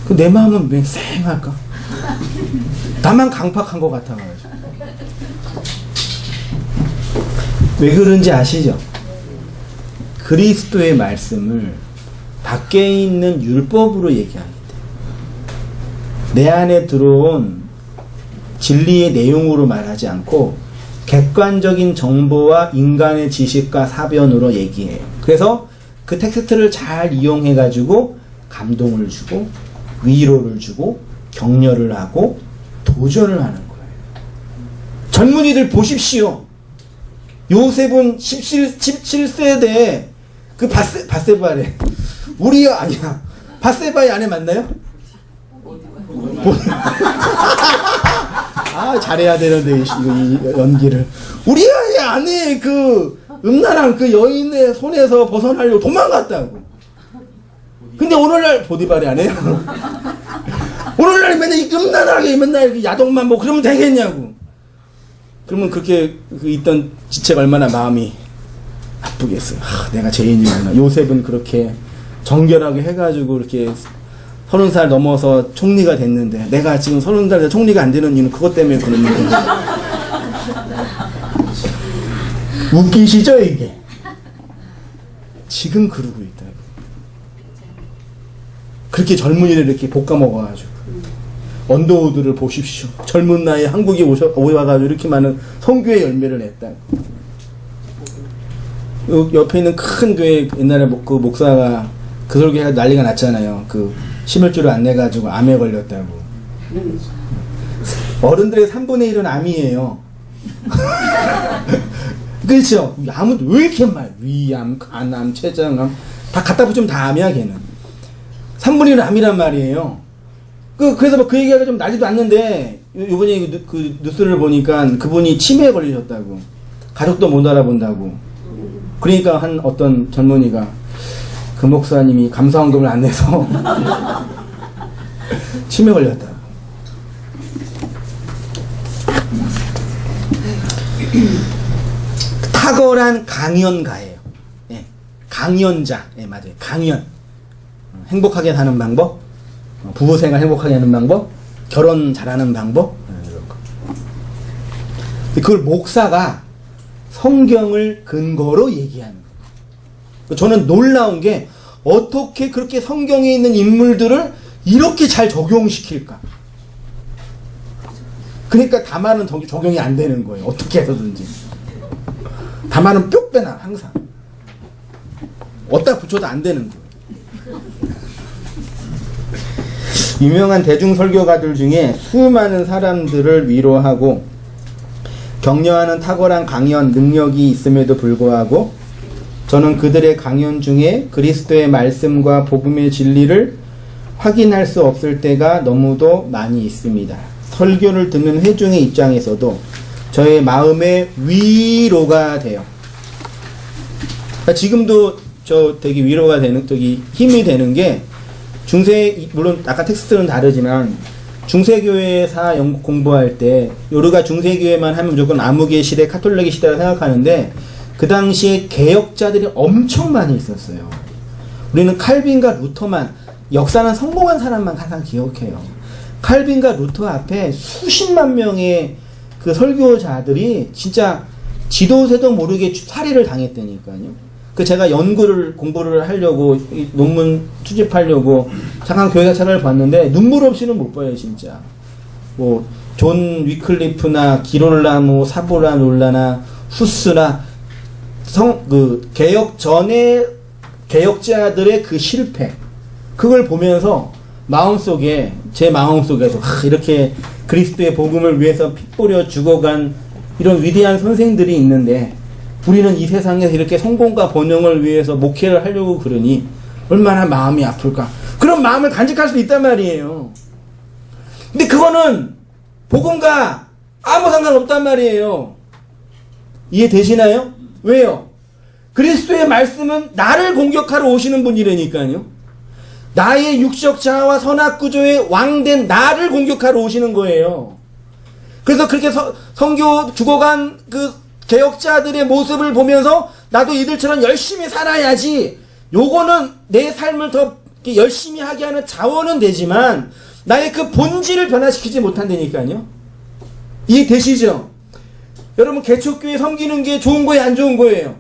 내 마음은 왜 쌩할까? 나만 강팍한 것 같아가지고. 왜 그런지 아시죠? 그리스도의 말씀을 밖에 있는 율법으로 얘기합니다. 내 안에 들어온 진리의 내용으로 말하지 않고 객관적인 정보와 인간의 지식과 사변으로 얘기해요. 그래서 그 텍스트를 잘 이용해가지고 감동을 주고 위로를 주고 격려를 하고 도전을 하는 거예요. 젊은이들 보십시오. 요셉은 17세대 그 바세바래. 우리야 아니야. 바세바의 아내 맞나요? 아, 잘해야 되는데, 이 연기를. 우리 아내 그 음란한 그 여인의 손에서 벗어나려고 도망갔다고. 근데 오늘날 보디발이 안 해요. 오늘날 맨날 음란하게 맨날 야동만 보고 그러면 되겠냐고. 그러면 그렇게 그 있던 지체가 얼마나 마음이 아프겠어요. 내가 죄인이구나. 요셉은 그렇게 정결하게 해가지고 이렇게 30살 넘어서 총리가 됐는데 내가 지금 30살 총리가 안 되는 이유는 그것 때문에 그런 거예요. 웃기시죠 이게? 지금 그러고 있다. 그렇게 젊은이를 이렇게 볶아 먹어가지고 언더우드를 보십시오. 젊은 나이에 한국에 와가지고 이렇게 많은 선교의 열매를 냈다. 옆에 있는 큰 교회 옛날에 그 목사가 그 설교가 난리가 났잖아요. 그 심혈주를 안 내가지고 암에 걸렸다고. 어른들의 3분의 1은 암이에요. 그렇죠? 암은 왜 이렇게 많아요? 위암, 간암, 췌장암 다 갖다 붙이면 다 암이야 걔는. 3분의 1은 암이란 말이에요. 그래서 뭐 그 얘기가 좀 나지도 않는데 요번에 그 뉴스를 보니까 그분이 치매에 걸리셨다고. 가족도 못 알아본다고. 그러니까 한 어떤 젊은이가 그 목사님이 감사원금을 안 내서 치매 걸렸다고. 탁월한 강연가예요. 예, 강연자. 예, 맞아요. 강연. 행복하게 사는 방법, 부부생활 행복하게 하는 방법, 결혼 잘하는 방법, 이런 거. 그걸 목사가 성경을 근거로 얘기하는 거예요. 저는 놀라운 게 어떻게 그렇게 성경에 있는 인물들을 이렇게 잘 적용시킬까? 그러니까 다말은 적용이 안 되는 거예요. 어떻게 해서든지. 다말은 뿅 빼나 항상. 어디다 붙여도 안 되는 거예요. 유명한 대중설교가들 중에 수많은 사람들을 위로하고 격려하는 탁월한 강연 능력이 있음에도 불구하고 저는 그들의 강연 중에 그리스도의 말씀과 복음의 진리를 확인할 수 없을 때가 너무도 많이 있습니다. 설교를 듣는 회중의 입장에서도 저의 마음의 위로가 돼요. 지금도 저 되게 위로가 되는, 되게 힘이 되는 게 물론 아까 텍스트는 다르지만 중세교회사 공부할 때 요르가 중세교회만 하면 무조건 암흑의 시대, 카톨릭의 시대라 생각하는데 그 당시에 개혁자들이 엄청 많이 있었어요. 우리는 칼빈과 루터만, 역사는 성공한 사람만 항상 기억해요. 칼빈과 루터 앞에 수십만 명의 그 설교자들이 진짜 지도새도 모르게 살해를 당했다니까요. 제가 공부를 하려고, 논문 투집하려고, 잠깐 교회가 차를 봤는데, 눈물 없이는 못 봐요, 진짜. 존 위클리프나, 기롤라모, 사보라놀라나, 후스나, 개혁 전에, 개혁자들의 그 실패. 그걸 보면서, 제 마음속에서, 이렇게 그리스도의 복음을 위해서 피 뿌려 죽어간 이런 위대한 선생들이 있는데, 우리는 이 세상에서 이렇게 성공과 번영을 위해서 목회를 하려고 그러니 얼마나 마음이 아플까. 그런 마음을 간직할 수 있단 말이에요. 근데 그거는 복음과 아무 상관없단 말이에요. 이해되시나요? 왜요? 그리스도의 말씀은 나를 공격하러 오시는 분이라니까요. 나의 육적 자아와 선악구조의 왕된 나를 공격하러 오시는 거예요. 그래서 그렇게 성교 죽어간 그 개혁자들의 모습을 보면서 나도 이들처럼 열심히 살아야지. 요거는 내 삶을 더 열심히 하게 하는 자원은 되지만 나의 그 본질을 변화시키지 못한다니까요. 이해되시죠? 여러분 개척교회 섬기는 게 좋은 거예요, 안 좋은 거예요?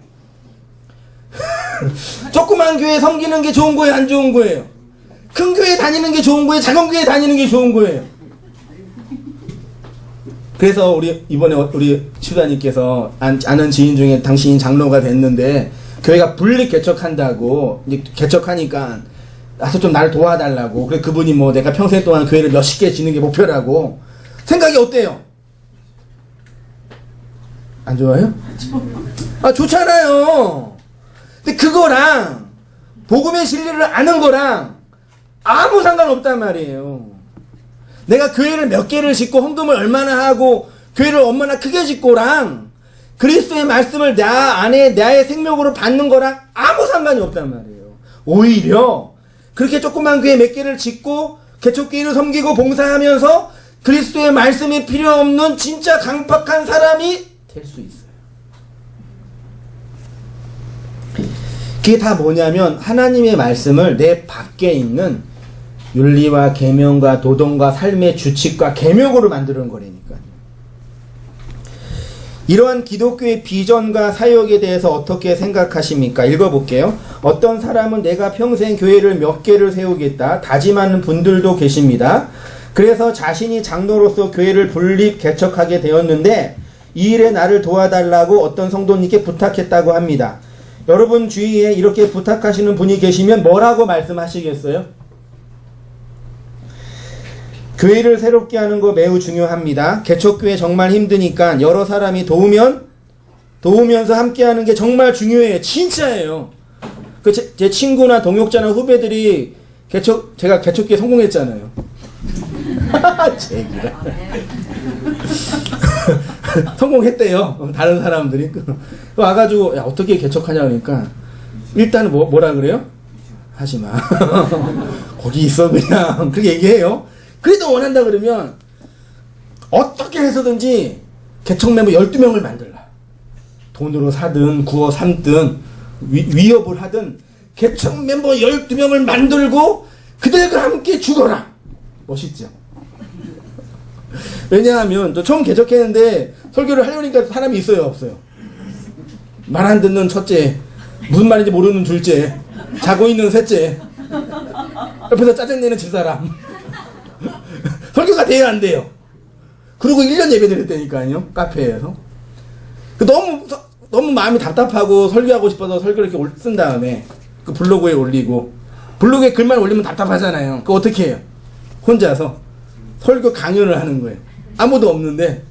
조그만 교회 섬기는 게 좋은 거예요, 안 좋은 거예요? 큰 교회 다니는 게 좋은 거예요, 작은 교회 다니는 게 좋은 거예요? 그래서 이번에 우리 치부자님께서 아는 지인 중에 당신이 장로가 됐는데 교회가 분리 개척한다고 이제 개척하니까 와서 좀 나를 도와달라고. 그래 그분이 내가 평생 동안 교회를 몇십 개 지는 게 목표라고. 생각이 어때요? 안 좋아요? 좋잖아요. 근데 그거랑 복음의 진리를 아는 거랑 아무 상관없단 말이에요. 내가 교회를 몇 개를 짓고 헌금을 얼마나 하고 교회를 얼마나 크게 짓고랑 그리스도의 말씀을 나 안에 나의 생명으로 받는 거랑 아무 상관이 없단 말이에요. 오히려 그렇게 조그만 교회 몇 개를 짓고 개척교회를 섬기고 봉사하면서 그리스도의 말씀이 필요 없는 진짜 강팍한 사람이 될 수 있어요. 그게 다 뭐냐면 하나님의 말씀을 내 밖에 있는 윤리와 계명과 도덕과 삶의 규칙과 계명으로 만드는 거라니까요. 이러한 기독교의 비전과 사역에 대해서 어떻게 생각하십니까? 읽어볼게요. 어떤 사람은 내가 평생 교회를 몇 개를 세우겠다 다짐하는 분들도 계십니다. 그래서 자신이 장로로서 교회를 분립 개척하게 되었는데 이 일에 나를 도와달라고 어떤 성도님께 부탁했다고 합니다. 여러분 주위에 이렇게 부탁하시는 분이 계시면 뭐라고 말씀하시겠어요? 교회를 새롭게 하는 거 매우 중요합니다. 개척교회 정말 힘드니까 여러 사람이 도우면서 함께 하는 게 정말 중요해요. 진짜예요. 제 친구나 동역자나 후배들이 제가 개척교회 성공했잖아요. 제기라. 성공했대요. 다른 사람들이. 와가지고, 야, 어떻게 개척하냐, 그러니까. 일단은 뭐라 그래요? 하지 마. 거기 있어, 그냥. 그렇게 얘기해요. 그래도 원한다 그러면, 어떻게 해서든지 개척 멤버 12명을 만들라. 돈으로 사든, 구워 삼든, 위협을 하든, 개척 멤버 12명을 만들고, 그들과 함께 죽어라. 멋있죠? 왜냐하면 저 처음 개척했는데 설교를 하려니까 사람이 있어요 없어요? 말 안 듣는 첫째, 무슨 말인지 모르는 둘째, 자고 있는 셋째, 옆에서 짜증내는 집사람. 설교가 돼야 안 돼요. 그리고 1년 예배 드렸다니까요. 카페에서. 너무 마음이 답답하고 설교하고 싶어서 설교를 이렇게 쓴 다음에 그 블로그에 올리고, 블로그에 글만 올리면 답답하잖아요. 그거 어떻게 해요? 혼자서 설교 강연을 하는 거예요. 아무도 없는데.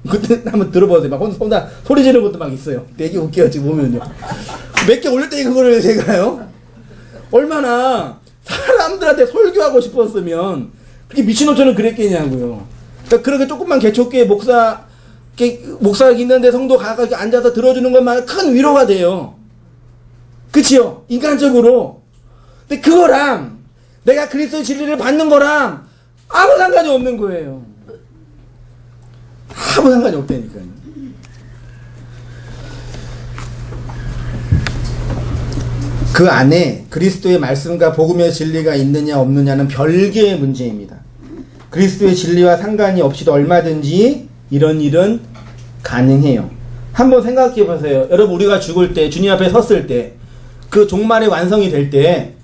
그때 한번 들어보세요. 막 혼자 소리 지르는 것도 막 있어요. 되게 웃겨요. 지금 보면요. 몇 개 올릴 때 그거를 제가요. 얼마나 사람들한테 설교하고 싶었으면 그렇게 미친놈처럼 그랬겠냐고요. 그러니까 그렇게 조금만 개척교회 목사가 있는데 성도 가서 앉아서 들어주는 것만 큰 위로가 돼요. 그치요? 인간적으로. 근데 그거랑 내가 그리스도의 진리를 받는 거랑 아무 상관이 없는 거예요. 아무 상관이 없다니까요. 그 안에 그리스도의 말씀과 복음의 진리가 있느냐 없느냐는 별개의 문제입니다. 그리스도의 진리와 상관이 없이도 얼마든지 이런 일은 가능해요. 한번 생각해 보세요. 여러분 우리가 죽을 때 주님 앞에 섰을 때 그 종말의 완성이 될 때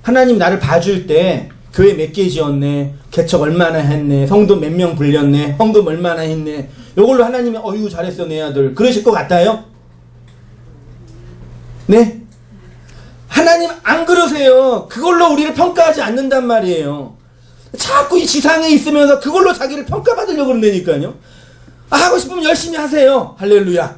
하나님 나를 봐줄 때 교회 몇 개 지었네, 개척 얼마나 했네, 성도 몇 명 불렸네, 헌금 얼마나 했네, 요걸로 하나님이 어휴 잘했어 내 아들 그러실 것 같아요? 네? 하나님 안 그러세요. 그걸로 우리를 평가하지 않는단 말이에요. 자꾸 이 지상에 있으면서 그걸로 자기를 평가받으려고 그런다니까요. 하고 싶으면 열심히 하세요. 할렐루야.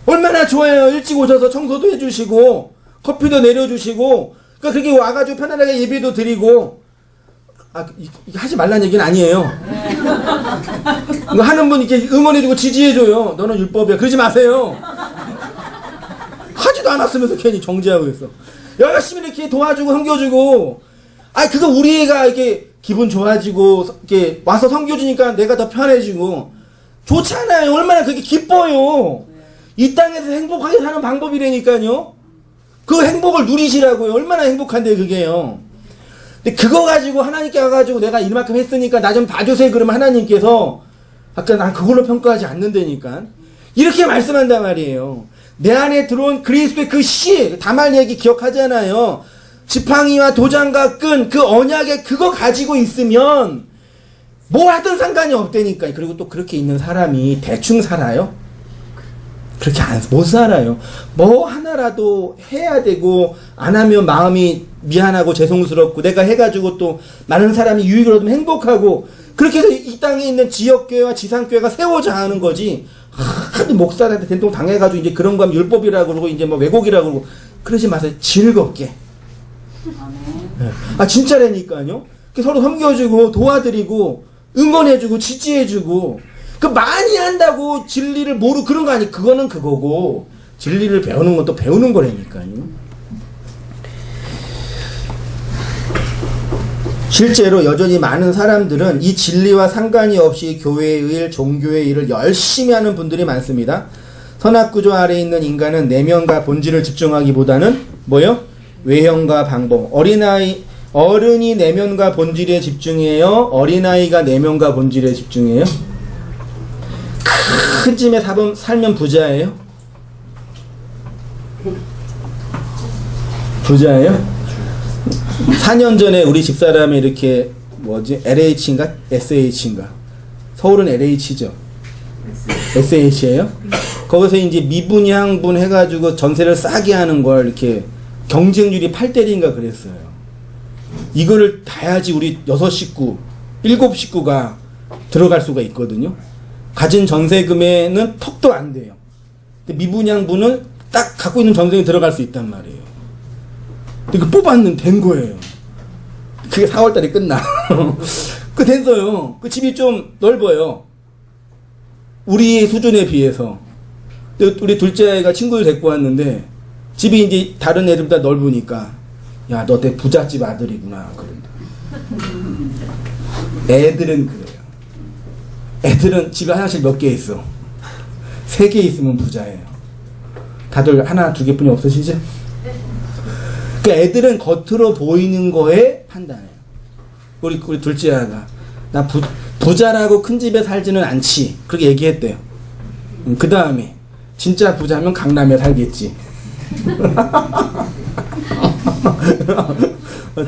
얼마나 좋아요. 일찍 오셔서 청소도 해주시고 커피도 내려주시고 그러니까 그렇게 와가지고 편안하게 예배도 드리고 하지 말라는 얘기는 아니에요. 하는 분 이렇게 응원해주고 지지해줘요. 너는 율법이야. 그러지 마세요. 하지도 않았으면서 괜히 정지하고 있어. 열심히 이렇게 도와주고 섬겨주고 그거 우리 애가 이렇게 기분 좋아지고 이렇게 와서 섬겨주니까 내가 더 편해지고 좋잖아요. 얼마나 그게 기뻐요. 이 땅에서 행복하게 사는 방법이라니까요. 그 행복을 누리시라고요. 얼마나 행복한데 그게요. 근데 그거 가지고 하나님께 와가지고 내가 이만큼 했으니까 나 좀 봐주세요. 그러면 하나님께서 아까 난 그걸로 평가하지 않는다니까. 이렇게 말씀한단 말이에요. 내 안에 들어온 그리스도의 그 씨, 다말 얘기 기억하잖아요. 지팡이와 도장과 끈, 그 언약에 그거 가지고 있으면 뭐 하든 상관이 없다니까. 그리고 또 그렇게 있는 사람이 대충 살아요? 그렇게 못 살아요. 뭐 하나라도 해야 되고 안 하면 마음이 미안하고 죄송스럽고 내가 해가지고 또 많은 사람이 유익을 얻으면 행복하고 그렇게 해서 이 땅에 있는 지역교회와 지상교회가 세워져 하는 거지. 하도 목사한테 된통 당해가지고 이제 그런 거 하면 율법이라고 그러고 이제 뭐 왜곡이라고 그러고 그러지 마세요. 즐겁게. 진짜라니까요. 서로 섬겨주고 도와드리고 응원해주고 지지해주고 그 많이 한다고 진리를 모르고 그런 거 아니. 그거는 그거고 진리를 배우는 건 또 배우는 거라니까요. 실제로 여전히 많은 사람들은 이 진리와 상관이 없이 교회의 일, 종교의 일을 열심히 하는 분들이 많습니다. 선악구조 아래에 있는 인간은 내면과 본질을 집중하기보다는 뭐요? 외형과 방법. 어른이 내면과 본질에 집중해요? 어린아이가 내면과 본질에 집중해요? 큰 짐에 살면 부자예요? 부자예요? 4년 전에 우리 집사람이 이렇게 LH인가? SH인가? 서울은 LH죠. SH예요? 거기서 이제 미분양분 해가지고 전세를 싸게 하는 걸 이렇게 경쟁률이 8대1인가 그랬어요. 이거를 다 해야지 우리 6식구, 7식구가 들어갈 수가 있거든요. 가진 전세금에는 턱도 안 돼요. 근데 미분양분은 딱 갖고 있는 전세금이 들어갈 수 있단 말이에요. 그 뽑았는데 된 거예요. 그게 4월달에 끝나. 그 됐어요. 그 집이 좀 넓어요. 우리 수준에 비해서. 우리 둘째 아이가 친구를 데리고 왔는데 집이 이제 다른 애들보다 넓으니까 야, 너 내 부잣집 아들이구나 그런다. 애들은 그래요. 애들은 집에 화장실 몇 개 있어. 3개 있으면 부자예요. 다들 하나, 2개뿐이 없으시죠? 그러니까 애들은 겉으로 보이는 거에 판단해요. 우리 둘째 아가 나 부자라고 큰 집에 살지는 않지. 그렇게 얘기했대요. 그 다음에 진짜 부자면 강남에 살겠지.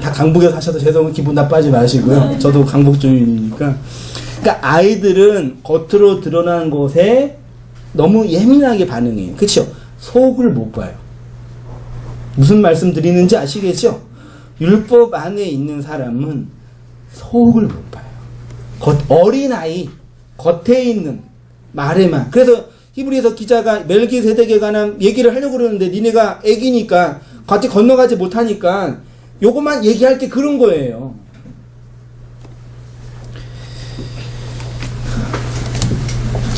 다 강북에 사셔도 죄송한 기분 나빠하지 마시고요. 저도 강북 주민이니까. 그러니까 아이들은 겉으로 드러난 것에 너무 예민하게 반응해요. 그렇죠? 속을 못 봐요. 무슨 말씀 드리는지 아시겠죠? 율법 안에 있는 사람은 속을 못 봐요. 어린아이, 겉에 있는 말에만. 그래서 히브리서 기자가 멜기세덱에 관한 얘기를 하려고 그러는데 니네가 애기니까 같이 건너가지 못하니까 요것만 얘기할 게 그런 거예요.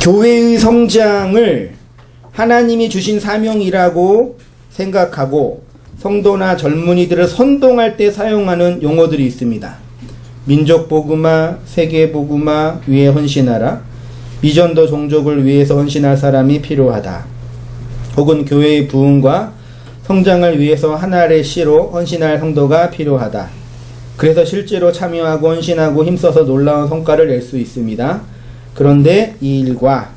교회의 성장을 하나님이 주신 사명이라고 생각하고 성도나 젊은이들을 선동할 때 사용하는 용어들이 있습니다. 민족 복음화, 세계 복음화 위에 헌신하라. 미전도 종족을 위해서 헌신할 사람이 필요하다. 혹은 교회의 부흥과 성장을 위해서 하나의 씨로 헌신할 성도가 필요하다. 그래서 실제로 참여하고 헌신하고 힘써서 놀라운 성과를 낼 수 있습니다. 그런데 이 일과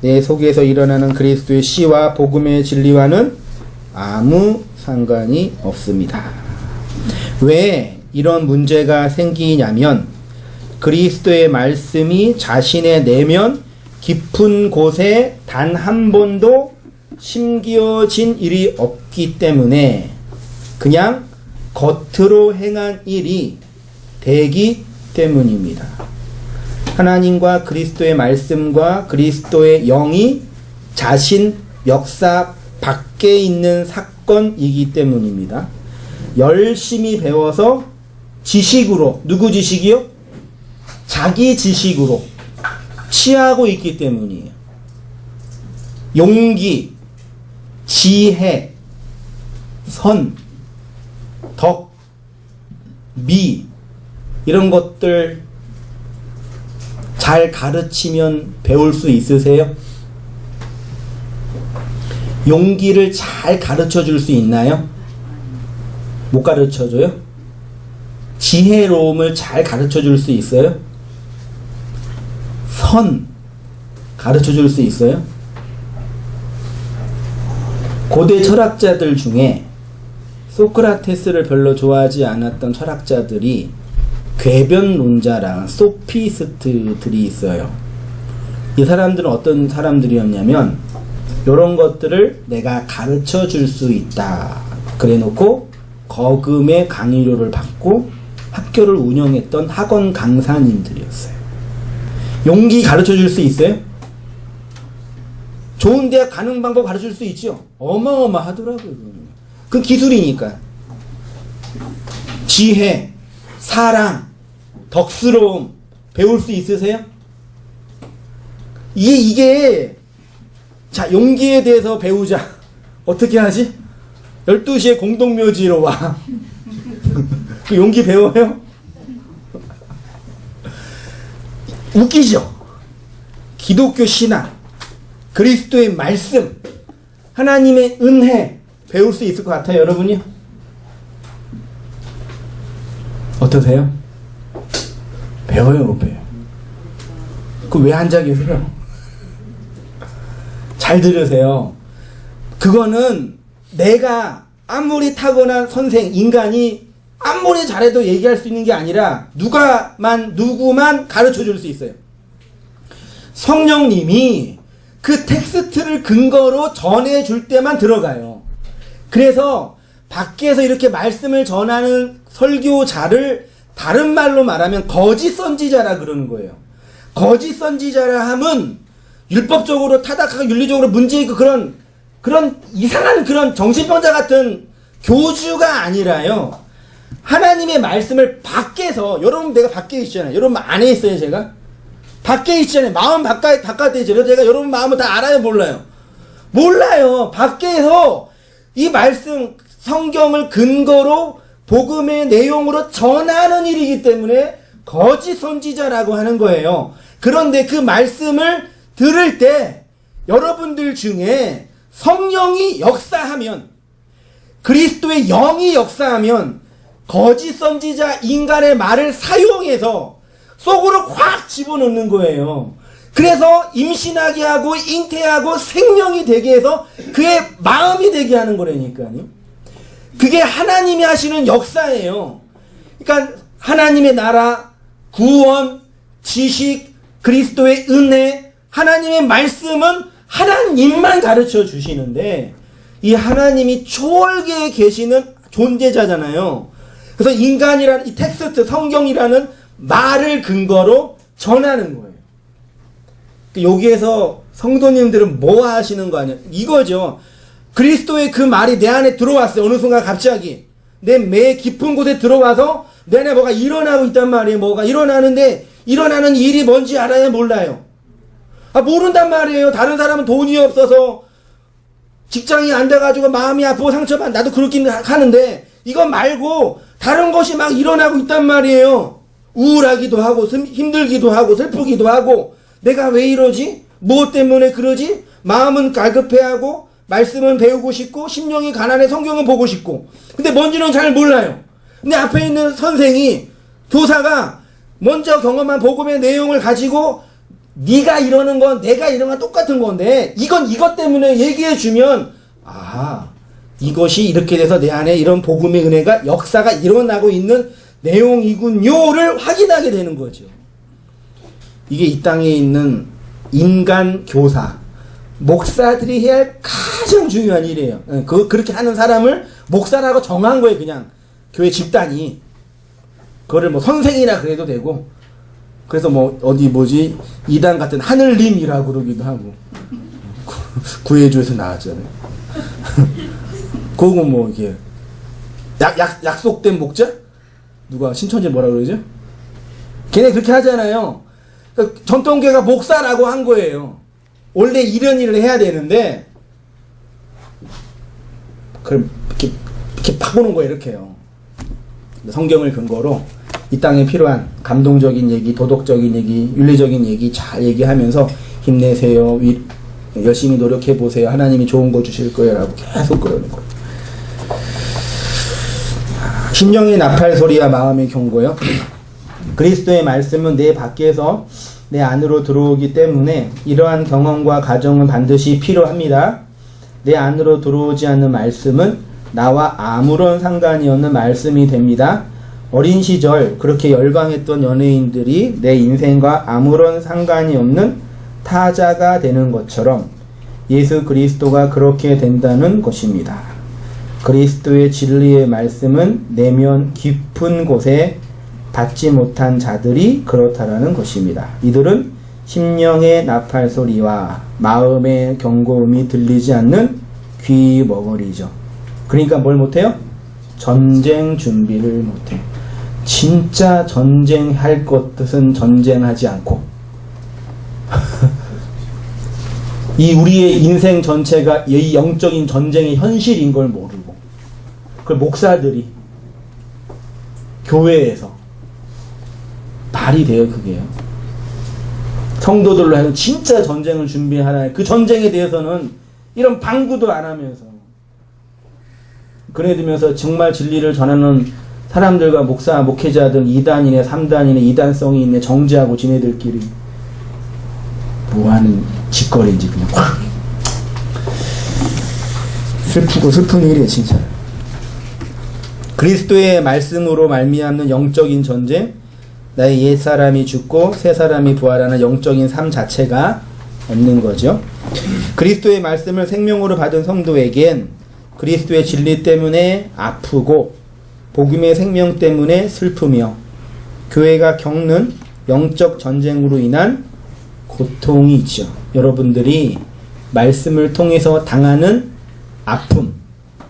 내 속에서 일어나는 그리스도의 씨와 복음의 진리와는 아무 상관이 없습니다. 왜 이런 문제가 생기냐면 그리스도의 말씀이 자신의 내면 깊은 곳에 단 한 번도 심겨진 일이 없기 때문에 그냥 겉으로 행한 일이 되기 때문입니다. 하나님과 그리스도의 말씀과 그리스도의 영이 자신 역사 밖에 있는 사건이기 때문입니다. 열심히 배워서 지식으로, 누구 지식이요? 자기 지식으로 취하고 있기 때문이에요. 용기, 지혜, 선, 덕, 미 이런 것들 잘 가르치면 배울 수 있으세요? 용기를 잘 가르쳐 줄 수 있나요? 못 가르쳐 줘요? 지혜로움을 잘 가르쳐 줄 수 있어요? 선 가르쳐 줄 수 있어요? 고대 철학자들 중에 소크라테스를 별로 좋아하지 않았던 철학자들이 궤변론자랑 소피스트들이 있어요. 이 사람들은 어떤 사람들이었냐면 이런 것들을 내가 가르쳐 줄 수 있다 그래 놓고 거금의 강의료를 받고 학교를 운영했던 학원 강사님들이었어요. 용기 가르쳐 줄 수 있어요? 좋은 대학 가는 방법 가르쳐 줄 수 있죠? 어마어마하더라고요. 그 기술이니까. 지혜, 사랑, 덕스러움 배울 수 있으세요? 이게 자, 용기에 대해서 배우자. 어떻게 하지? 12시에 공동묘지로 와. 그 용기 배워요? 웃기죠? 기독교 신앙, 그리스도의 말씀, 하나님의 은혜 배울 수 있을 것 같아요, 여러분이요? 어떠세요? 배워요, 못 배워요? 그 왜 앉아 계세요? 잘 들으세요. 그거는 내가 아무리 타고난 선생, 인간이 아무리 잘해도 얘기할 수 있는 게 아니라 누구만 가르쳐 줄 수 있어요. 성령님이 그 텍스트를 근거로 전해 줄 때만 들어가요. 그래서 밖에서 이렇게 말씀을 전하는 설교자를 다른 말로 말하면 거짓 선지자라 그러는 거예요. 거짓 선지자라 함은 율법적으로 타락하고 윤리적으로 문제있고 그런 이상한 그런 정신병자 같은 교주가 아니라요. 하나님의 말씀을 밖에서, 여러분 내가 밖에 있잖아요. 여러분 안에 있어요, 제가? 밖에 있잖아요. 마음 바깥에 있잖아요. 제가 여러분 마음을 다 알아요, 몰라요? 몰라요. 밖에서 이 말씀, 성경을 근거로 복음의 내용으로 전하는 일이기 때문에 거짓 선지자라고 하는 거예요. 그런데 그 말씀을 들을 때 여러분들 중에 성령이 역사하면, 그리스도의 영이 역사하면 거짓 선지자 인간의 말을 사용해서 속으로 확 집어넣는 거예요. 그래서 임신하게 하고 잉태하고 생명이 되게 해서 그의 마음이 되게 하는 거라니까요. 그게 하나님이 하시는 역사예요. 그러니까 하나님의 나라, 구원, 지식, 그리스도의 은혜, 하나님의 말씀은 하나님만 가르쳐 주시는데 이 하나님이 초월계에 계시는 존재자잖아요. 그래서 인간이라는 이 텍스트, 성경이라는 말을 근거로 전하는 거예요. 여기에서 성도님들은 뭐 하시는 거 아니에요? 이거죠. 그리스도의 그 말이 내 안에 들어왔어요. 어느 순간 갑자기 내 매 깊은 곳에 들어와서 내 안에 뭐가 일어나고 있단 말이에요. 뭐가 일어나는데 일어나는 일이 뭔지 알아요? 몰라요? 모른단 말이에요. 다른 사람은 돈이 없어서 직장이 안 돼가지고 마음이 아프고 상처받, 나도 그렇긴 하는데 이거 말고 다른 것이 막 일어나고 있단 말이에요. 우울하기도 하고 힘들기도 하고 슬프기도 하고 내가 왜 이러지? 무엇 때문에 그러지? 마음은 갈급해하고 말씀은 배우고 싶고 심령이 가난해 성경은 보고 싶고 근데 뭔지는 잘 몰라요. 근데 앞에 있는 선생이, 교사가 먼저 경험한 복음의 내용을 가지고 네가 이러는 건 내가 이러는 건 똑같은 건데 이건 이것 때문에 얘기해 주면 이것이 이렇게 돼서 내 안에 이런 복음의 은혜가 역사가 일어나고 있는 내용이군요를 확인하게 되는 거죠. 이게 이 땅에 있는 인간 교사, 목사들이 해야 할 가장 중요한 일이에요. 그렇게 하는 사람을 목사라고 정한 거예요. 그냥 교회 집단이. 그거를 뭐 선생이라 그래도 되고, 그래서 뭐 이단 같은 하늘님이라고 그러기도 하고 구해주에서 나왔잖아요. 그거 뭐 이게 약속된 목자? 누가 신천지 뭐라 그러죠? 걔네 그렇게 하잖아요. 그러니까 전통교회가 목사라고 한 거예요. 원래 이런 일을 해야 되는데 그걸 이렇게 바꾸는 거예요. 이렇게요. 성경을 근거로 이 땅에 필요한 감동적인 얘기, 도덕적인 얘기, 윤리적인 얘기 잘 얘기하면서 힘내세요, 열심히 노력해보세요, 하나님이 좋은 거 주실 거예요 라고 계속 그러는 거예요. 심령의 나팔 소리와 마음의 경고요. 그리스도의 말씀은 내 밖에서 내 안으로 들어오기 때문에 이러한 경험과 가정은 반드시 필요합니다. 내 안으로 들어오지 않는 말씀은 나와 아무런 상관이 없는 말씀이 됩니다. 어린 시절 그렇게 열광했던 연예인들이 내 인생과 아무런 상관이 없는 타자가 되는 것처럼 예수 그리스도가 그렇게 된다는 것입니다. 그리스도의 진리의 말씀은 내면 깊은 곳에 닿지 못한 자들이 그렇다라는 것입니다. 이들은 심령의 나팔 소리와 마음의 경고음이 들리지 않는 귀머거리죠. 그러니까 뭘 못해요? 전쟁 준비를 못해요. 진짜 전쟁할 것은 전쟁하지 않고 이 우리의 인생 전체가 이 영적인 전쟁의 현실인 걸 모르고 그 목사들이 교회에서 말이 돼요. 그게요. 성도들로 하는 진짜 전쟁을 준비하나 그 전쟁에 대해서는 이런 방구도 안 하면서 그래두면서 정말 진리를 전하는 사람들과 목사, 목회자들 2단이네 3단이네 2단성이 있네 정죄하고 지네들끼리 뭐하는 짓거리인지 그냥 확 슬프고 슬픈 일이에요. 진짜. 그리스도의 말씀으로 말미암는 영적인 전쟁, 나의 옛사람이 죽고 새사람이 부활하는 영적인 삶 자체가 없는 거죠. 그리스도의 말씀을 생명으로 받은 성도에겐 그리스도의 진리 때문에 아프고 복음의 생명 때문에 슬프며 교회가 겪는 영적 전쟁으로 인한 고통이 있죠. 여러분들이 말씀을 통해서 당하는 아픔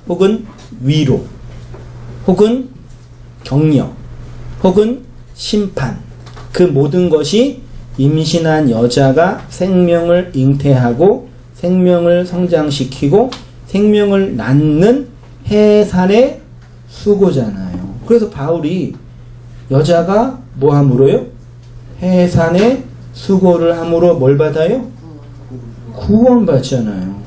혹은 위로 혹은 격려 혹은 심판, 그 모든 것이 임신한 여자가 생명을 잉태하고 생명을 성장시키고 생명을 낳는 해산의 수고잖아요. 그래서 바울이 여자가 뭐 함으로요? 해산의 수고를 함으로 뭘 받아요? 구원받잖아요.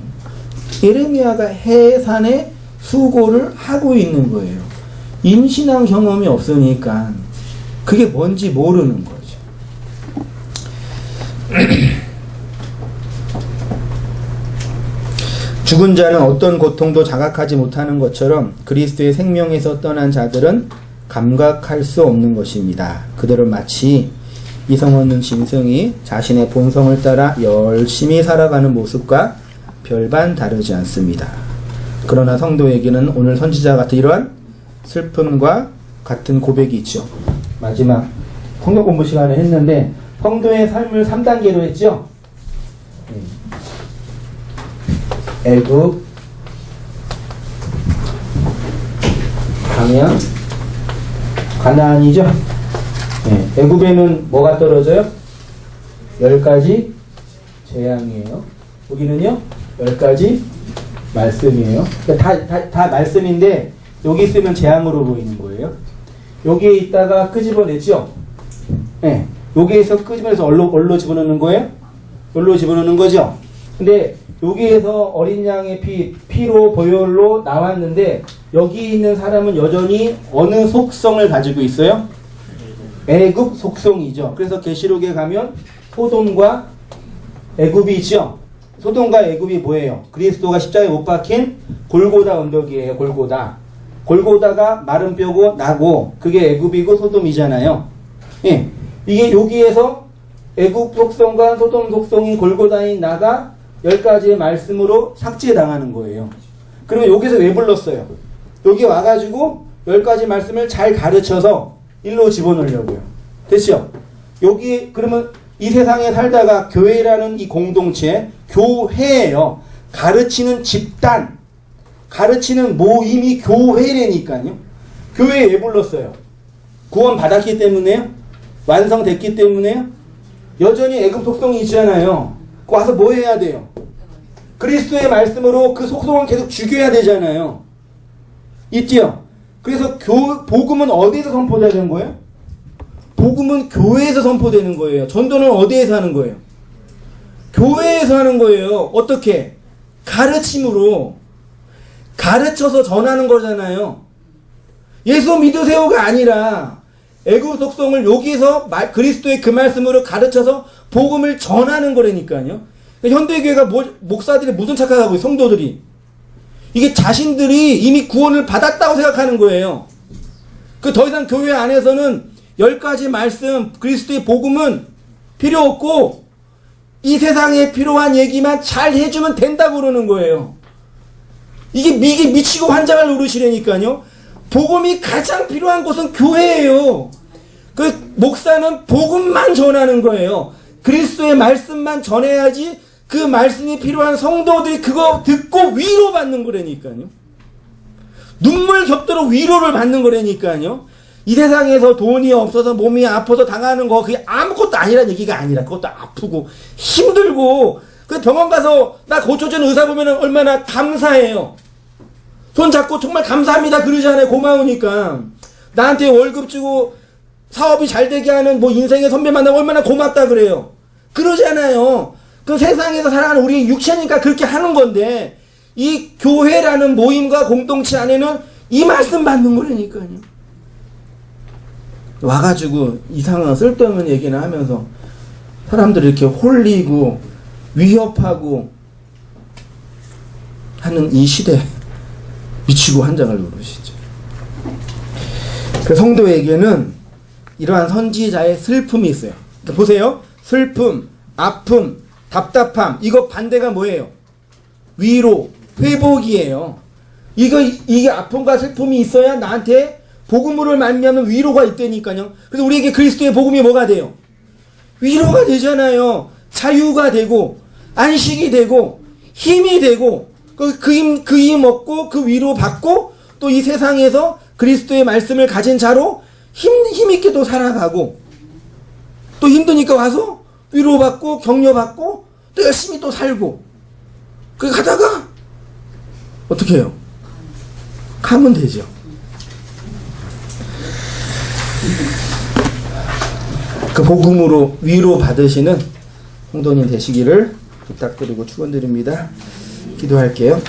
예레미야가 해산의 수고를 하고 있는 거예요. 임신한 경험이 없으니까 그게 뭔지 모르는 거죠. 죽은 자는 어떤 고통도 자각하지 못하는 것처럼 그리스도의 생명에서 떠난 자들은 감각할 수 없는 것입니다. 그들은 마치 이성 없는 짐승이 자신의 본성을 따라 열심히 살아가는 모습과 별반 다르지 않습니다. 그러나 성도에게는 오늘 선지자 같은 이러한 슬픔과 같은 고백이 있죠. 마지막 성도 공부 시간에 했는데 성도의 삶을 3단계로 했죠. 애굽, 가면, 가나안이죠. 애굽에는 뭐가 떨어져요? 10가지 재앙이에요. 여기는요 10가지 말씀이에요. 다 말씀인데 여기 있으면 재앙으로 보이는 거예요. 여기에 있다가 끄집어내죠. 여기에서 끄집어내서 얼로 집어넣는 거예요? 얼로 집어넣는 거죠. 근데 여기에서 어린 양의 피로 보혈로 나왔는데 여기 있는 사람은 여전히 어느 속성을 가지고 있어요? 애굽 속성이죠. 그래서 계시록에 가면 소돔과 애굽이 있죠. 소돔과 애굽이 뭐예요? 그리스도가 십자가에 못 박힌 골고다 언덕이에요. 골고다가 마른 뼈고 나고 그게 애굽이고 소돔이잖아요. 이게 여기에서 애굽 속성과 소돔 속성인 골고다인 나가 10가지의 말씀으로 삭제당하는 거예요. 그러면 여기서 왜 불렀어요? 여기 와가지고 10가지 말씀을 잘 가르쳐서 일로 집어넣으려고요. 됐죠? 여기 그러면 이 세상에 살다가 교회라는 이 공동체, 교회예요. 가르치는 집단, 가르치는 모임이 교회라니까요. 교회에 왜 불렀어요? 구원 받았기 때문에요? 완성됐기 때문에요? 여전히 애굽 속성이 있잖아요. 와서 뭐 해야 돼요? 그리스도의 말씀으로 그 속성을 계속 죽여야 되잖아요. 있지요? 그래서 복음은 어디에서 선포되는 거예요? 복음은 교회에서 선포되는 거예요. 전도는 어디에서 하는 거예요? 교회에서 하는 거예요. 어떻게? 가르침으로. 가르쳐서 전하는 거잖아요. 예수 믿으세요가 아니라 애굽 속성을 여기서 그리스도의 그 말씀으로 가르쳐서 복음을 전하는 거라니까요. 현대교회가 목사들이 무슨 착각하고 있어요? 성도들이. 이게 자신들이 이미 구원을 받았다고 생각하는 거예요. 그 더 이상 교회 안에서는 10가지 말씀, 그리스도의 복음은 필요 없고 이 세상에 필요한 얘기만 잘 해주면 된다고 그러는 거예요. 이게 미치고 환장할 노릇이라니까요. 복음이 가장 필요한 곳은 교회예요. 그 목사는 복음만 전하는 거예요. 그리스도의 말씀만 전해야지 그 말씀이 필요한 성도들이 그거 듣고 위로받는 거라니까요. 눈물 겹도록 위로를 받는 거라니까요. 이 세상에서 돈이 없어서 몸이 아파서 당하는 거 그게 아무것도 아니란 얘기가 아니라 그것도 아프고 힘들고 그 병원 가서 나 고쳐주는 의사 보면 얼마나 감사해요. 손 잡고 정말 감사합니다 그러잖아요. 고마우니까. 나한테 월급 주고 사업이 잘 되게 하는 뭐 인생의 선배 만나면 얼마나 고맙다 그래요. 그러잖아요. 그 세상에서 살아가는 우리 육체니까 그렇게 하는 건데 이 교회라는 모임과 공동체 안에는 이 말씀 받는 거라니까요. 와가지고 이상한 쓸데없는 얘기나 하면서 사람들을 이렇게 홀리고 위협하고 하는 이 시대에 미치고 한장을 누르시죠. 그 성도에게는 이러한 선지자의 슬픔이 있어요. 보세요. 슬픔, 아픔, 답답함, 이거 반대가 뭐예요? 위로, 회복이에요. 이게 아픔과 슬픔이 있어야 나한테 복음으로 말미암은 위로가 있다니까요. 그래서 우리에게 그리스도의 복음이 뭐가 돼요? 위로가 되잖아요. 자유가 되고 안식이 되고 힘이 되고 그 힘 얻고 그 위로 받고 또 이 세상에서 그리스도의 말씀을 가진 자로 힘있게 또 살아가고 또 힘드니까 와서 위로받고 격려받고 또 열심히 또 살고 그 가다가 어떻게 해요? 가면 되죠. 그 복음으로 위로 받으시는 성도님 되시기를 부탁드리고 축원드립니다. 기도할게요.